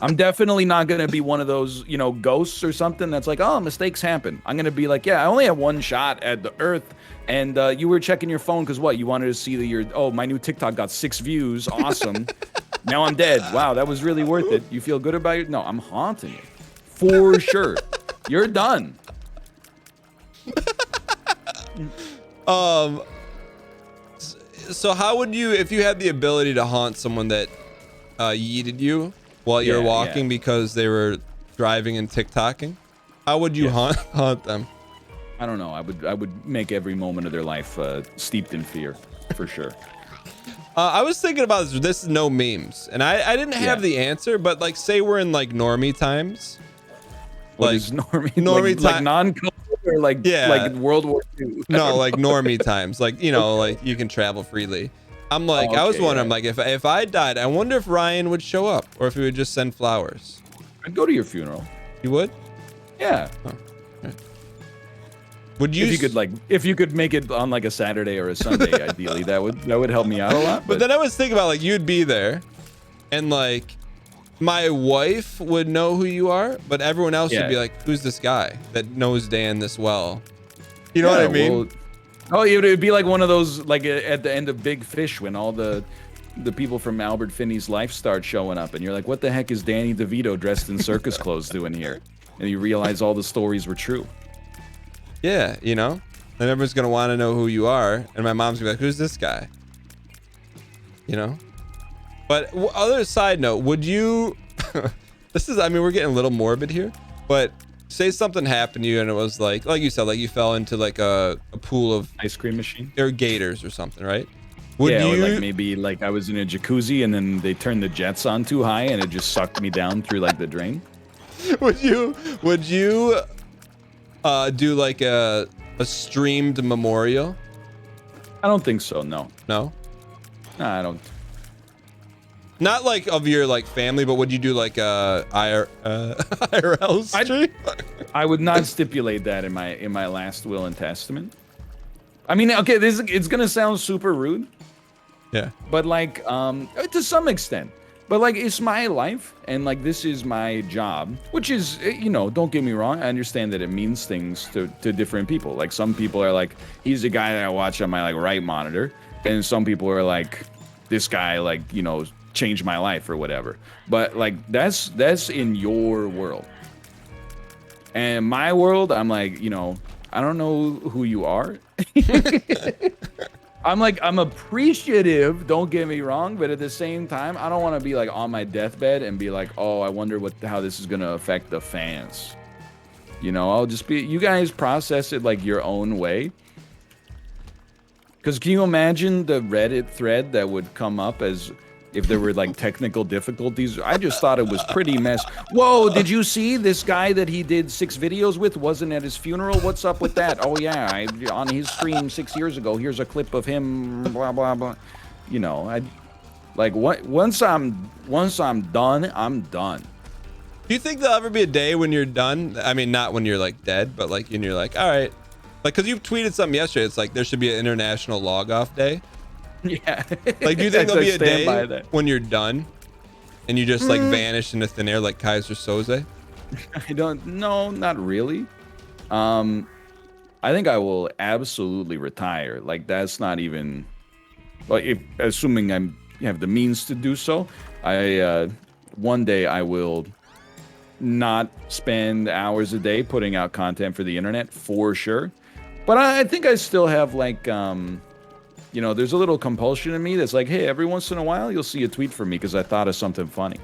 I'm definitely not going to be one of those, ghosts or something that's like, oh, mistakes happen. I'm going to be like, yeah, I only have one shot at the Earth, and you were checking your phone because what? You wanted to see that my new TikTok got 6 views. Awesome. Now I'm dead. Wow, that was really worth it. You feel good about it? No, I'm haunting you. For sure. You're done. So how would you, if you had the ability to haunt someone that yeeted you while you're walking because they were driving and TikToking, how would you haunt them? I don't know. I would make every moment of their life steeped in fear, for sure. I was thinking about this. This is no memes, and I didn't have the answer, but like, say we're in like normie times. What Like is normie? Normie like time, non-COVID or like World War II? No, like normie times, like like you can travel freely. I'm like, I was wondering, like, if I died, I wonder if Ryan would show up or if he would just send flowers. I'd go to your funeral. You would? Yeah. Oh, okay. Would you? If you could make it on like a Saturday or a Sunday, ideally, that would help me out a lot. But then I was thinking about like you'd be there, and like my wife would know who you are, but everyone else would be like, "Who's this guy that knows Dan this well?" You know what I mean? Well, it would be like one of those, like at the end of Big Fish, when all the people from Albert Finney's life start showing up, and you're like, "What the heck is Danny DeVito dressed in circus clothes doing here?" And you realize all the stories were true. Yeah, you know, and everyone's gonna want to know who you are, and my mom's gonna be like, "Who's this guy?" You know. But other side note, would you? This is, I mean, we're getting a little morbid here, but say something happened to you and it was like you said, like you fell into like a pool of ice cream machine or gators or something, right? Would yeah, you? Or like maybe like I was in a jacuzzi and then they turned the jets on too high and it just sucked me down through like the drain. Would you do like a streamed memorial? I don't think so. No, I don't. Not like of your like family, but would you do like a IRL stream? I would not stipulate that in my last will and testament. I mean, okay, it's gonna sound super rude. Yeah. But like, to some extent. But like, it's my life, and like, this is my job, which is, you know, don't get me wrong. I understand that it means things to different people. Like, some people are like, he's the guy that I watch on my like right monitor, and some people are like, this guy, like, you know, changed my life or whatever. But like, that's in your world. And my world, I'm like, you know, I don't know who you are. I'm appreciative, don't get me wrong, but at the same time, I don't want to be like on my deathbed and be like, oh, I wonder how this is going to affect the fans. You know, I'll just be, you guys process it like your own way. Because can you imagine the Reddit thread that would come up as if there were like technical difficulties? I just thought it was pretty mess. Whoa, did you see this guy that he did 6 videos with wasn't at his funeral? What's up with that? Oh yeah, on his stream 6 years ago, here's a clip of him, blah blah blah. You know, I like once I'm done, I'm done. Do you think there'll ever be a day when you're done? I mean, not when you're like dead, but like, and you're like, all right, like, cause you tweeted something yesterday. It's like there should be an international log off day. Yeah. Like, do you think there'll be a day when you're done and you just like vanish into thin air like Kaiser Soze? I don't know, not really. I think I will absolutely retire. Like, that's not even, like, assuming I have the means to do so. One day I will not spend hours a day putting out content for the internet, for sure. But I think I still have like, you know, there's a little compulsion in me that's like, hey, every once in a while you'll see a tweet from me because I thought of something funny.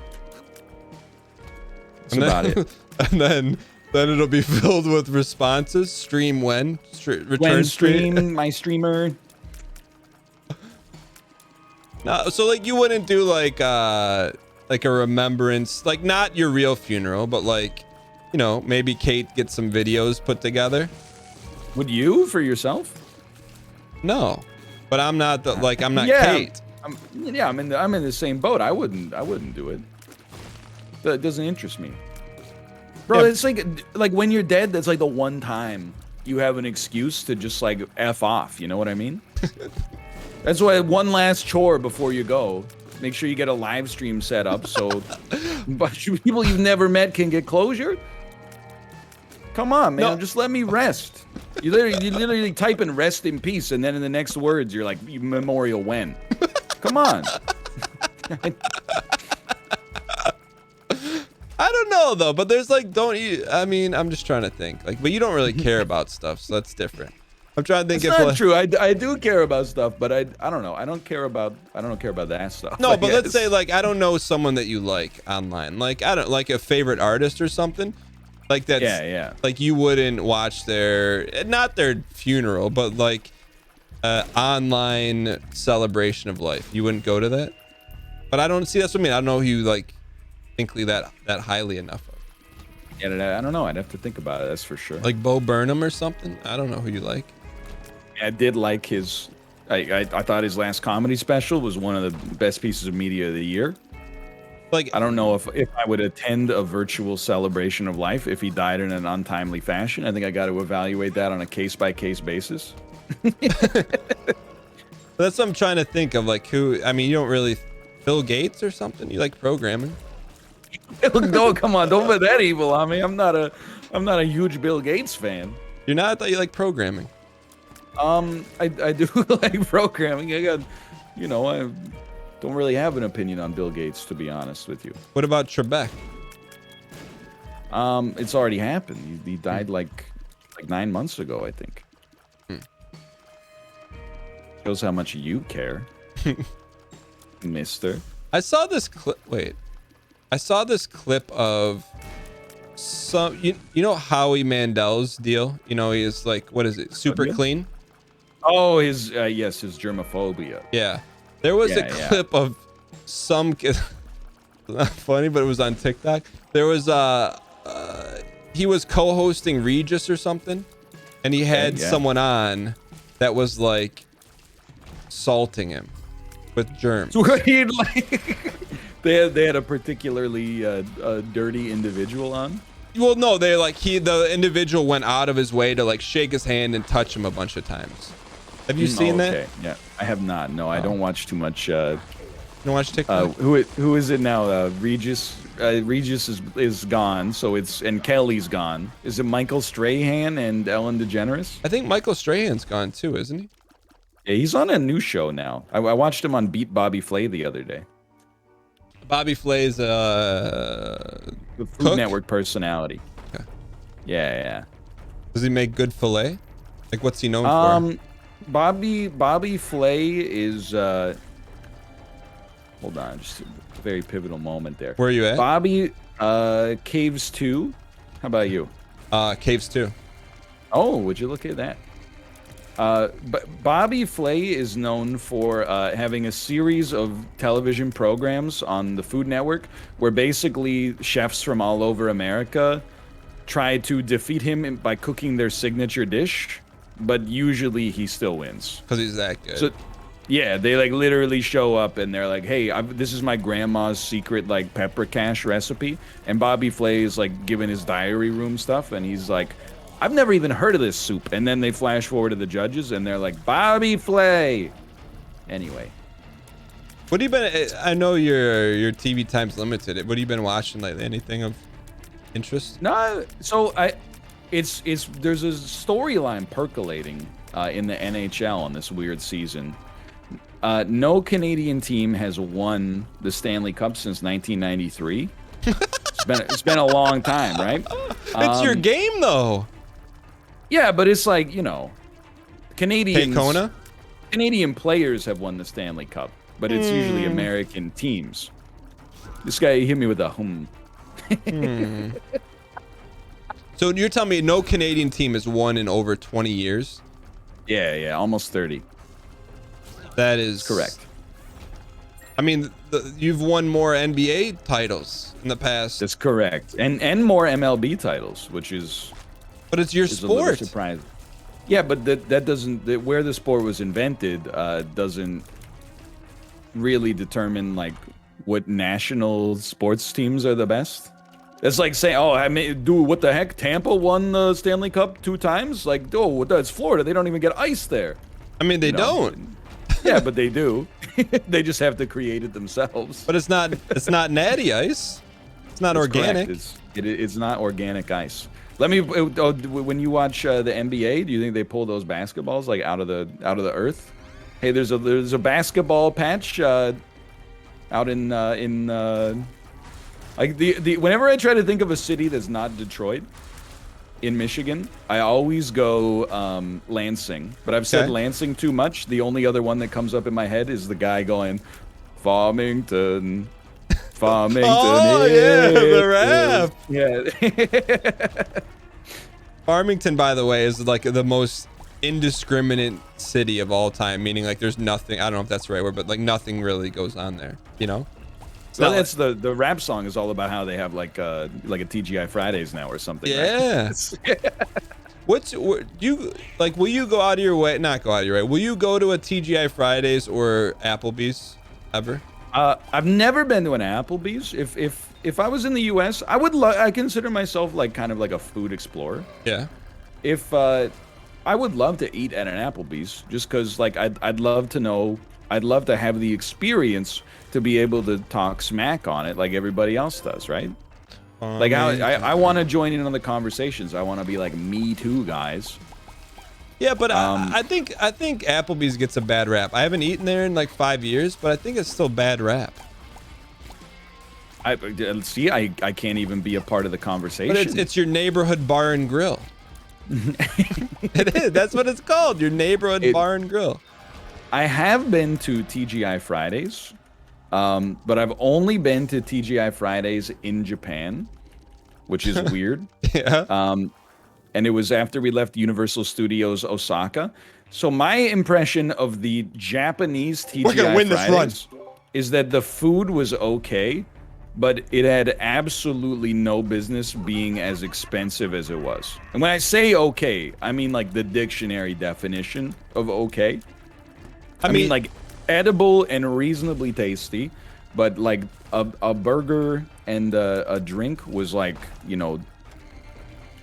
That's about it. And then it'll be filled with responses. Stream when? Return stream, my streamer. No, so like you wouldn't do like a remembrance, like not your real funeral, but like, you know, maybe Kate gets some videos put together. Would you for yourself? No, but I'm not I'm not Kate. I'm in the same boat. I wouldn't do it. That doesn't interest me, bro. Yeah. It's like when you're dead, that's like the one time you have an excuse to just like F off. You know what I mean? That's why one last chore before you go. Make sure you get a live stream set up so people you've never met can get closure. Come on, man. No. Just let me rest. You literally type in rest in peace, and then in the next words, you're like, memorial when? Come on. I don't know, though, but there's like, I mean, I'm just trying to think. Like, but you don't really care about stuff, so that's different. I'm trying to think. It's not true. I do care about stuff, but I don't know. I don't care about that stuff. No, but let's say like I don't know someone that you like online. Like I don't like a favorite artist or something. Like that's Yeah. like you wouldn't watch their not their funeral, but like online celebration of life. You wouldn't go to that. But I don't see that's what I mean. I don't know who you like think that highly enough of. Yeah, I don't know. I'd have to think about it. That's for sure. Like Bo Burnham or something. I don't know who you like. I did like his. I thought his last comedy special was one of the best pieces of media of the year. Like I don't know if I would attend a virtual celebration of life if he died in an untimely fashion. I think I got to evaluate that on a case-by-case basis. that's what I'm trying to think of. Like who? I mean, you don't really Bill Gates or something. You like programming? No, come on, don't put that evil on me. I'm not a huge Bill Gates fan. You're not. I thought you like programming. I do like programming. I don't really have an opinion on Bill Gates, to be honest with you. What about Trebek? It's already happened. He died like 9 months ago, I think. Shows how much you care, mister. I saw this clip. Wait, I saw this clip of some. You know Howie Mandel's deal. You know he is like, what is it? Super clean. Oh, his germaphobia. Yeah, there was a Yeah. clip of some kid. Not funny, but it was on TikTok. There was he was co-hosting Regis or something, and he had someone on that was like salting him with germs. They had a particularly dirty individual on. Well, no, they like the individual went out of his way to like shake his hand and touch him a bunch of times. Have you seen that? Yeah, I have not. No, I don't watch too much. You don't watch TikTok? Who is it now? Regis. Regis is gone, so and Kelly's gone. Is it Michael Strahan and Ellen DeGeneres? I think Michael Strahan's gone too, isn't he? Yeah, he's on a new show now. I watched him on Beat Bobby Flay the other day. Bobby Flay's The Food cook? Network personality. Okay. Yeah. Does he make good fillet? Like what's he known for? Bobby Flay is hold on, just a very pivotal moment there. Where are you at? Bobby Caves 2. How about you? Caves 2. Oh, would you look at that? But Bobby Flay is known for having a series of television programs on the Food Network where basically chefs from all over America try to defeat him by cooking their signature dish, but usually he still wins. Because he's that good. So, yeah, they like literally show up and they're like, "Hey, this is my grandma's secret like pepper cache recipe," and Bobby Flay is like giving his diary room stuff, and he's like, "I've never even heard of this soup," and then they flash forward to the judges, and they're like, "Bobby Flay." Anyway, what have you been? I know your TV time's limited. What have you been watching lately? Anything of interest? no, so there's a storyline percolating in the NHL in this weird season. No Canadian team has won the Stanley Cup since 1993. It's been a long time, right? It's your game though. Yeah, but it's like, Canadian players have won the Stanley Cup, but it's usually American teams. This guy hit me with a So you're telling me no Canadian team has won in over 20 years? Yeah, almost 30. That is correct. I mean, you've won more NBA titles in the past. That's correct, and more MLB titles, which is. But it's your sport. Surprising. Yeah, but that doesn't where the sport was invented doesn't really determine like what national sports teams are the best. It's like saying, "Oh, dude, what the heck? Tampa won the Stanley Cup 2 times." Like, oh, that's Florida. They don't even get ice there. I mean, they don't. Yeah, but they do. They just have to create it themselves. But it's not natty ice. It's not organic. It's not organic ice. When you watch the NBA, do you think they pull those basketballs like out of the earth? Hey, there's a basketball patch out in like whenever I try to think of a city that's not Detroit in Michigan, I always go Lansing. But I've said Lansing too much. The only other one that comes up in my head is the guy going Farmington. Farmington Oh, yeah, the rap. Yeah. Farmington, by the way, is like the most indiscriminate city of all time, meaning like there's nothing, I don't know if that's the right word, but like nothing really goes on there, you know? So that's the rap song is all about how they have like a TGI Fridays now or something. Yeah. Right? Will you go out of your way, not go out of your way, will you go to a TGI Fridays or Applebee's ever? I've never been to an Applebee's. If I was in the US, I consider myself like kind of like a food explorer. Yeah. If I would love to eat at an Applebee's just because like I'd love to have the experience to be able to talk smack on it like everybody else does, right? Like I want to join in on the conversations. I want to be like, me too, guys. Yeah, but I think Applebee's gets a bad rap. I haven't eaten there in like 5 years, but I think it's still bad rap. I can't even be a part of the conversation. But it's your neighborhood bar and grill. It is. That's what it's called. Your neighborhood bar and grill. I have been to TGI Fridays, but I've only been to TGI Fridays in Japan, which is weird. Yeah. And it was after we left Universal Studios Osaka. So my impression of the Japanese TGI Fridays is that the food was okay, but it had absolutely no business being as expensive as it was. And when I say okay, I mean like the dictionary definition of okay. I mean like edible and reasonably tasty, but like a burger and a drink was like, you know,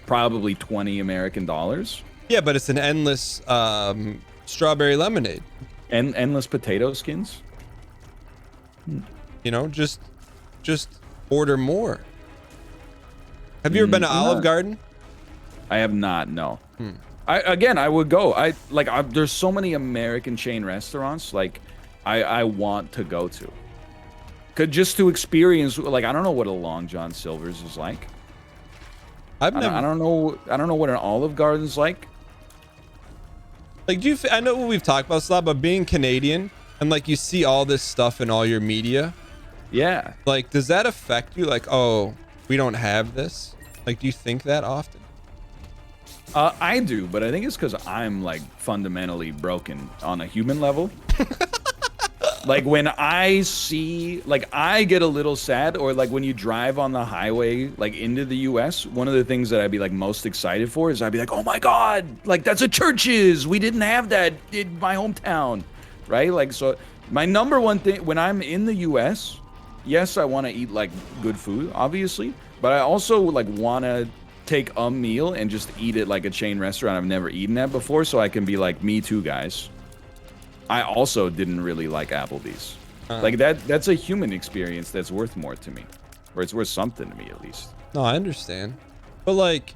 probably 20 American dollars. Yeah, but it's an endless strawberry lemonade. And endless potato skins. You know, just order more. Have you ever been to Olive Garden? I have not, no. I would go. There's so many American chain restaurants like I want to go to. Just to experience, like, I don't know what a Long John Silver's is like. I don't know what an Olive Garden's like. Like, I know we've talked about this a lot, but being Canadian and like you see all this stuff in all your media. Yeah. Like, does that affect you? Like, oh, we don't have this? Like, do you think that often? I do, but I think it's because I'm like fundamentally broken on a human level. Like when I see, like I get a little sad, or like when you drive on the highway, like into the US, one of the things that I'd be like most excited for is I'd be like, oh my God, like that's a Church's. We didn't have that in my hometown, right? Like, so my number one thing when I'm in the US, yes, I want to eat like good food, obviously, but I also like want to take a meal and just eat it like a chain restaurant I've never eaten at before, so I can be like, me too, guys. I also didn't really like Applebee's. Like that's a human experience that's worth more to me, or it's worth something to me at least. No, I understand, but like,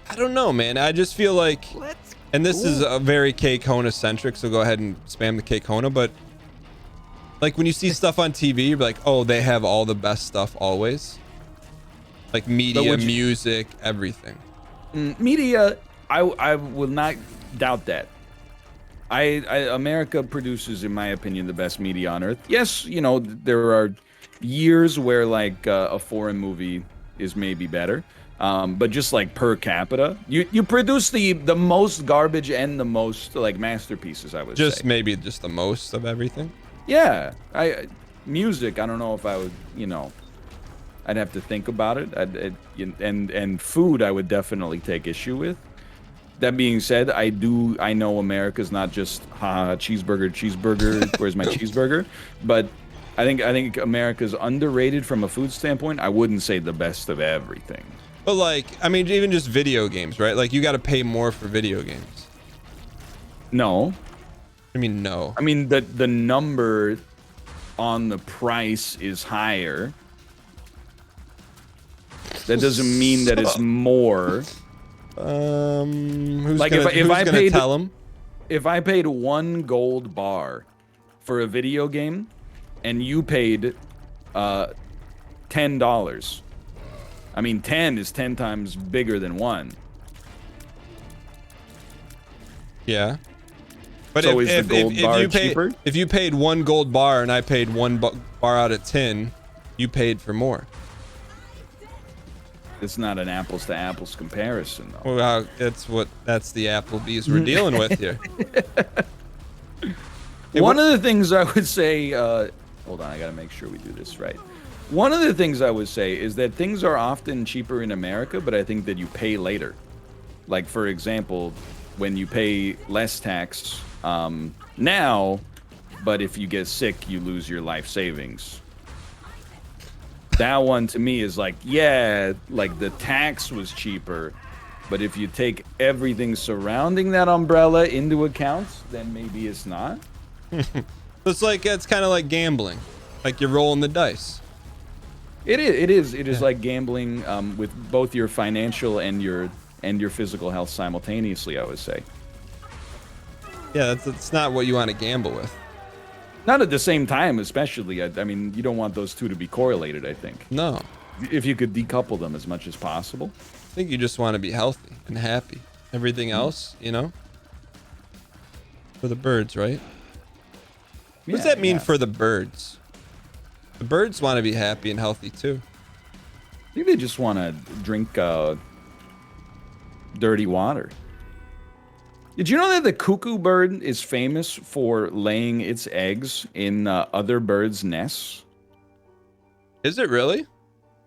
I don't know, man. I just feel like, and this is a very K-Kona centric, so go ahead and spam the K-Kona, but like when you see stuff on TV, you're like, oh, they have all the best stuff always. Like media, music, everything. Media, I will not doubt that. America produces, in my opinion, the best media on earth. Yes, you know, there are years where like a foreign movie is maybe better, but just like per capita, you produce the most garbage and the most like masterpieces, I would say. Just maybe just the most of everything. Yeah, music, I don't know if I would, you know, I'd have to think about it. And food, I would definitely take issue with. That being said, I know America's not just cheeseburger, where's my cheeseburger? But I think America's underrated from a food standpoint. I wouldn't say the best of everything. But like, I mean, even just video games, right? Like you got to pay more for video games. No. I mean, no. I mean, the number on the price is higher. That doesn't mean that it's more. Who's like gonna tell him? If I paid 1 gold bar for a video game, and you paid $10, I mean 10 is 10 times bigger than 1. Yeah. But so is the gold bar cheaper? If you paid 1 gold bar and I paid 1 bar out of 10, You paid for more. It's not an apples to apples comparison, though. Well, that's the Applebee's we're dealing with here. One of the things I would say, hold on, I gotta make sure we do this right. One of the things I would say is that things are often cheaper in America, but I think that you pay later. Like, for example, when you pay less tax now, but if you get sick, you lose your life savings. That one to me is like, yeah, like the tax was cheaper, but if you take everything surrounding that umbrella into account, then maybe it's not. It's kind of like gambling, like you're rolling the dice. It is like gambling with both your financial and your physical health simultaneously, I would say. Yeah, that's not what you want to gamble with. Not at the same time, especially. I mean, you don't want those two to be correlated, I think. No. If you could decouple them as much as possible. I think you just want to be healthy and happy. Everything else, for the birds, right? What does that mean for the birds? The birds want to be happy and healthy too. I think they just want to drink dirty water. Did you know that the cuckoo bird is famous for laying its eggs in other birds' nests? Is it really?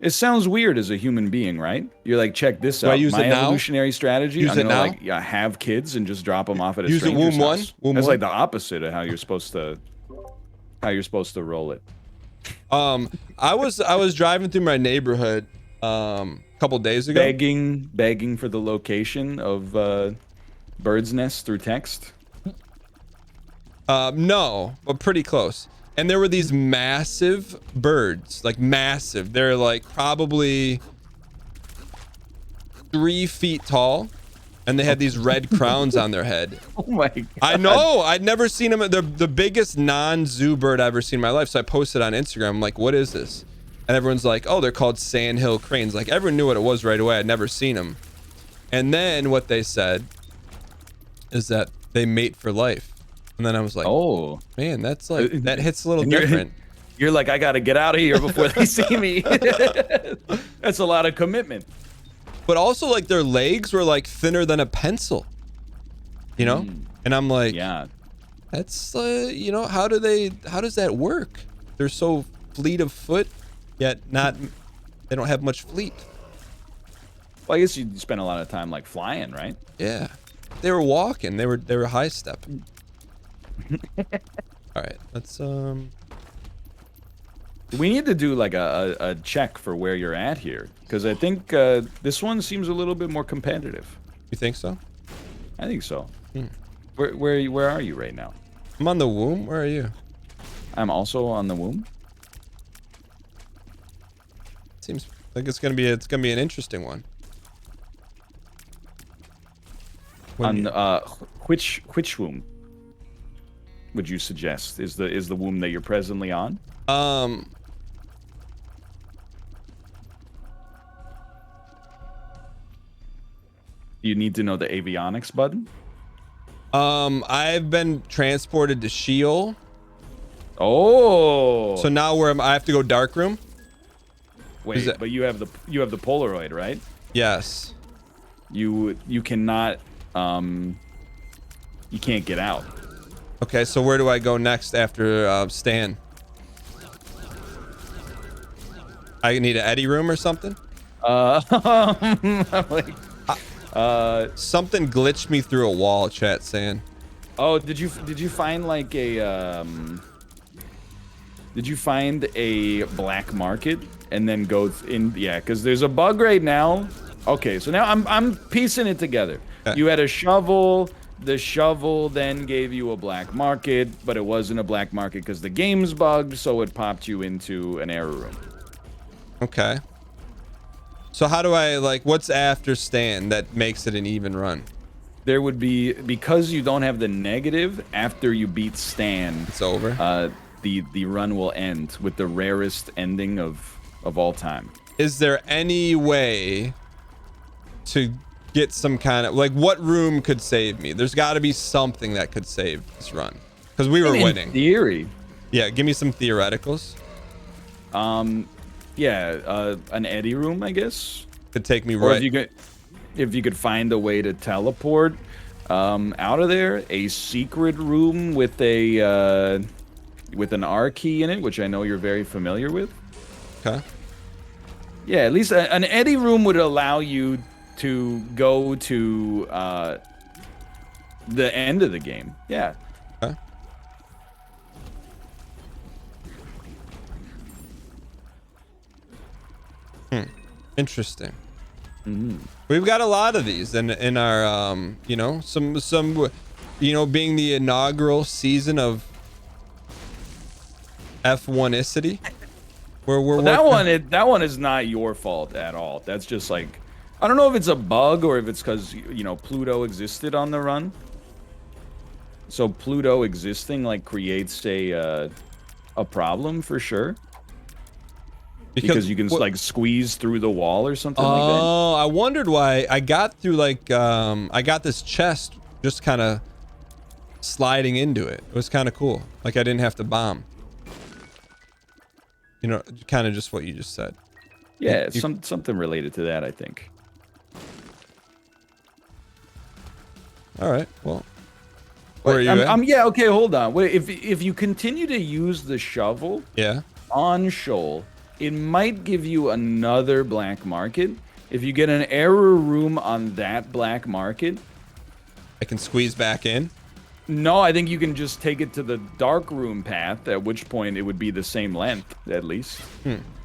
It sounds weird as a human being, right? You're like, check this out. I use My it now? evolutionary strategy. Use I'm it gonna now? have kids and just drop them off at a Use it stranger's womb one? house. Womb That's one? like the opposite of how you're supposed to roll it. I was driving through my neighborhood a couple days ago. Begging for the location of bird's nests through text. No, but pretty close. And there were these massive birds, like massive. They're like probably 3 feet tall, and they had these red crowns on their head. Oh my God. I know. I'd never seen them. They're the biggest non-zoo bird I've ever seen in my life. So I posted on Instagram. I'm like, what is this? And everyone's like, oh, they're called sandhill cranes. Like, everyone knew what it was right away. I'd never seen them. And then what they said is that they mate for life. And then I was like, oh man, that's like, that hits a little different. You're like, I gotta get out of here before they see me. That's a lot of commitment. But also, like, their legs were like thinner than a pencil, and I'm like, yeah, that's how does that work? They're so fleet of foot, yet they don't have much fleet. Well, I guess you spend a lot of time like flying, right? Yeah, they were walking. They were high stepping. All right, let's we need to do like a check for where you're at here, because I think this one seems a little bit more competitive. You think so? I think so. Where are you right now? I'm on the womb. Where are you? I'm also on the womb. Seems like it's gonna be an interesting one. Which womb would you suggest is the womb that you're presently on? You need to know the avionics button. I've been transported to Sheol. Oh. So now I have to go dark room. Wait, but you have the Polaroid, right? Yes. You cannot you can't get out. Okay, so where do I go next after Stan? I need an Eddie room or something? Something glitched me through a wall, chat saying. Oh, did you find like a did you find a black market and then go in? Yeah, because there's a bug right now. Okay, so now I'm piecing it together. Okay. You had a shovel. The shovel then gave you a black market, but it wasn't a black market because the game's bugged, so it popped you into an error room. Okay. So how do I, like, what's after Stan that makes it an even run? There would be, because you don't have the negative, after you beat Stan, it's over. The run will end with the rarest ending of all time. Is there any way to get some kind of, like, what room could save me? There's got to be something that could save this run, because we were winning. In theory. Yeah, give me some theoreticals. Yeah, an eddy room, I guess. Could take me Or right. if you could find a way to teleport out of there, a secret room with a with an R key in it, which I know you're very familiar with. Okay. Yeah, at least an eddy room would allow you to go to the end of the game. Yeah. Okay. Interesting. We've got a lot of these in our you know, some you know, being the inaugural season of F1icity. Where we're that one is not your fault at all. That's just like, I don't know if it's a bug or if it's because, you know, Pluto existed on the run. So Pluto existing like creates a problem for sure. Because you can like squeeze through the wall or something like that. Oh, I wondered why I got through like I got this chest just kind of sliding into it. It was kind of cool. Like I didn't have to bomb. You know, kind of just what you just said. Yeah, something related to that, I think. All right. Well, where are you at? Yeah, okay, hold on. Wait, if you continue to use the shovel on Shoal, it might give you another black market. If you get an error room on that black market, I can squeeze back in. No, I think you can just take it to the dark room path, at which point it would be the same length, at least.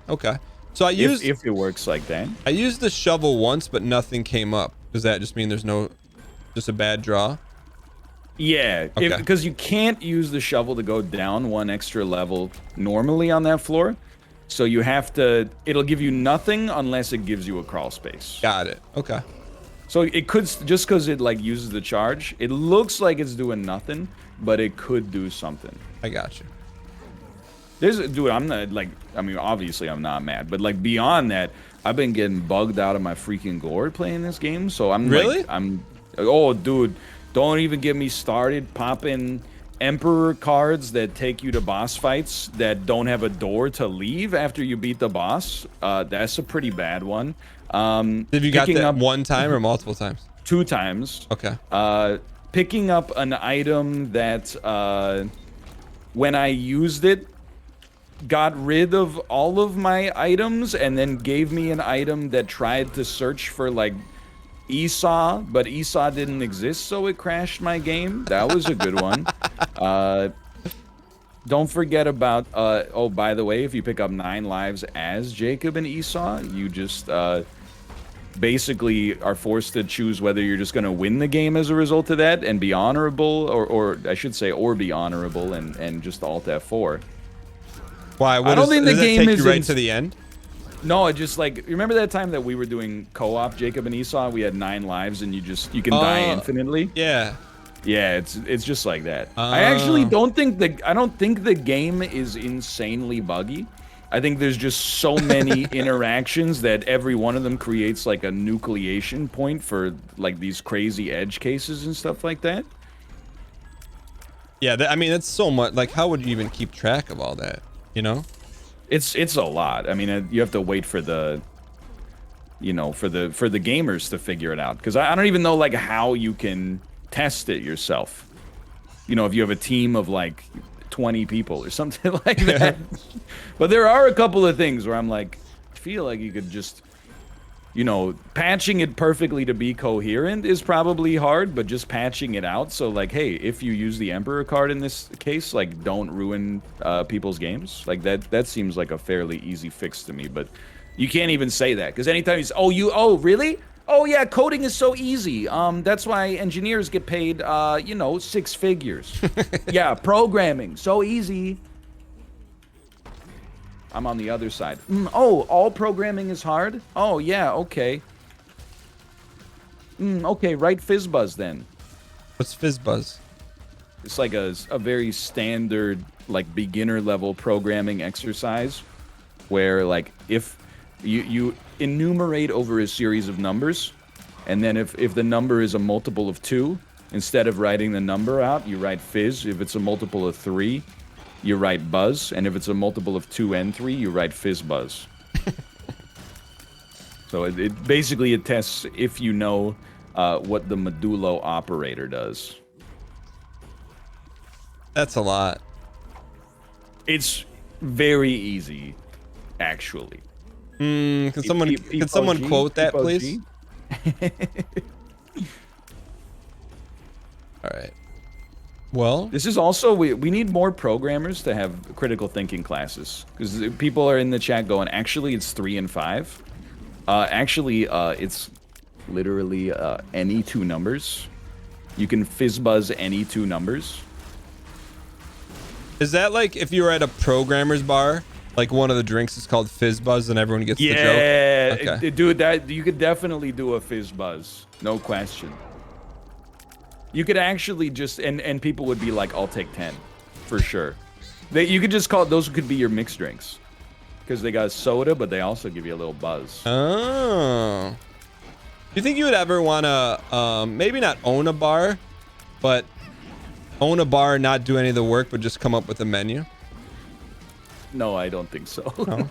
Okay. So I used... If it works like that. I used the shovel once, but nothing came up. Does that just mean there's no... just a bad draw? Yeah, okay. Because you can't use the shovel to go down one extra level normally on that floor. So you have to... It'll give you nothing unless it gives you a crawl space. Got it. Okay. So it could, just because it like uses the charge, it looks like it's doing nothing, but it could do something. I got you. Dude, I'm not like, I mean, obviously I'm not mad, but like beyond that, I've been getting bugged out of my freaking gourd playing this game. So I'm really, oh dude, don't even get me started popping Emperor cards that take you to boss fights that don't have a door to leave after you beat the boss. That's a pretty bad one. Have you got that up one time or multiple times? 2 times. Okay. Picking up an item that when I used it got rid of all of my items and then gave me an item that tried to search for like Esau, but Esau didn't exist, so it crashed my game. That was a good one. Don't forget about oh, by the way, if you pick up 9 lives as Jacob and Esau, you just basically are forced to choose whether you're just going to win the game as a result of that and be honorable, or I should say, or be honorable and just alt F4. Why? I don't think the game take you right to the end. No, it just like, remember that time that we were doing co-op Jacob and Esau? We had 9 lives and you can die infinitely. Yeah. Yeah, it's just like that. I actually don't think the game is insanely buggy. I think there's just so many interactions that every one of them creates like a nucleation point for like these crazy edge cases and stuff like that. Yeah, I mean, that's so much. Like, how would you even keep track of all that? You know? It's a lot. I mean, you have to wait for the, you know, for the gamers to figure it out, because I don't even know like how you can test it yourself. You know, if you have a team of like 20 people or something like that. But there are a couple of things where I'm like, I feel like you could just, you know, patching it perfectly to be coherent is probably hard, but just patching it out so like, hey, if you use the Emperor card in this case, like, don't ruin people's games. Like that seems like a fairly easy fix to me, but you can't even say that, because anytime you say, oh really? Oh yeah, coding is so easy. That's why engineers get paid, you know, 6 figures. Yeah, programming, so easy. I'm on the other side. Oh, all programming is hard? Oh, yeah, okay. Okay, write FizzBuzz then. What's FizzBuzz? It's like a very standard, like, beginner-level programming exercise where, like, if you enumerate over a series of numbers, and then if the number is a multiple of 2, instead of writing the number out, you write fizz. If it's a multiple of 3, you write buzz, and if it's a multiple of 2 and 3, you write FizzBuzz. So it basically it tests if you know what the modulo operator does. That's a lot. It's very easy, actually. Can someone quote that, please? All right. Well, this is also we need more programmers to have critical thinking classes, because people are in the chat going, actually it's 3 and 5. It's literally any two numbers. You can fizz buzz any two numbers. Is that like if you were at a programmer's bar, like one of the drinks is called fizz buzz and everyone gets the joke? Yeah, Okay. dude, that you could definitely do a fizz buzz, no question. You could actually just and people would be like, I'll take 10 for sure. You could just call it, those could be your mixed drinks, because they got soda, but they also give you a little buzz. Oh. Do you think you would ever want to maybe not own a bar, but own a bar and not do any of the work, but just come up with a menu? No, I don't think so. Oh.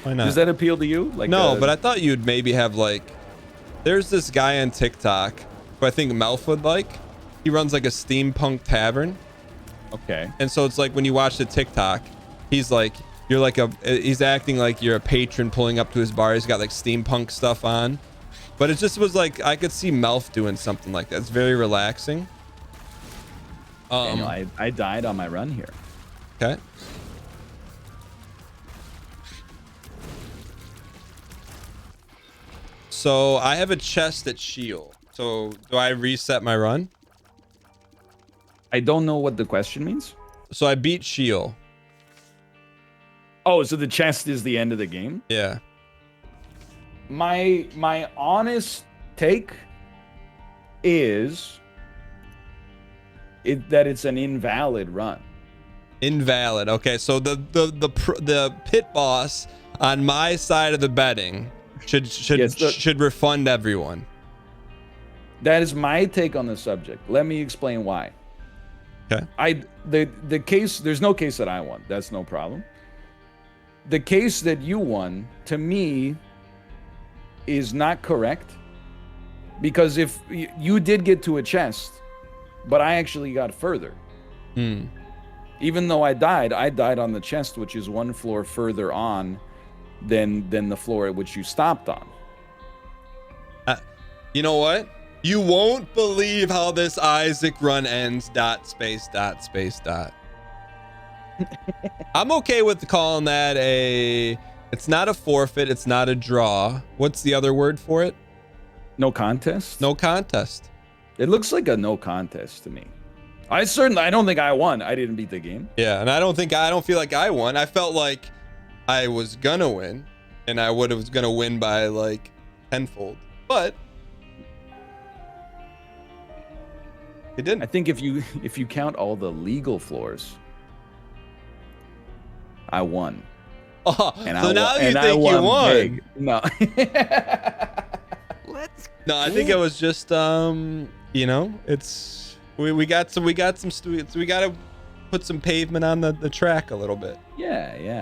Why not? Does that appeal to you? Like no, but I thought you'd maybe have like, there's this guy on TikTok who I think Melf would like. He runs like a steampunk tavern. Okay. And so it's like when you watch the TikTok, he's like, he's acting like you're a patron pulling up to his bar. He's got like steampunk stuff on. But it just was like, I could see Melf doing something like that. It's very relaxing. Daniel, I died on my run here. Okay. So I have a chest at Shield. So do I reset my run? I don't know what the question means. So I beat Shield. Oh, so the chest is the end of the game? Yeah. My honest take is that it's an invalid run. Invalid. Okay, so the pit boss on my side of the betting should refund everyone. That is my take on the subject. Let me explain why. Okay. The case, there's no case that I won. That's no problem. The case that you won, to me, is not correct, because if you did get to a chest, but I actually got further. Even though I died on the chest, which is one floor further on than the floor at which you stopped on. You know what? You won't believe how this Isaac run ends. Dot space dot space dot. I'm okay with calling that it's not a forfeit. It's not a draw. What's the other word for it? No contest? No contest. It looks like a no contest to me. I don't think I won. I didn't beat the game. Yeah, and I don't feel like I won. I felt like I was gonna win, and I was gonna win by like tenfold, but it didn't. I think if you count all the legal floors, I won. Oh, and so now you think you won? Big. No. No, I think it was just you know, it's we got to put some pavement on the track a little bit. Yeah.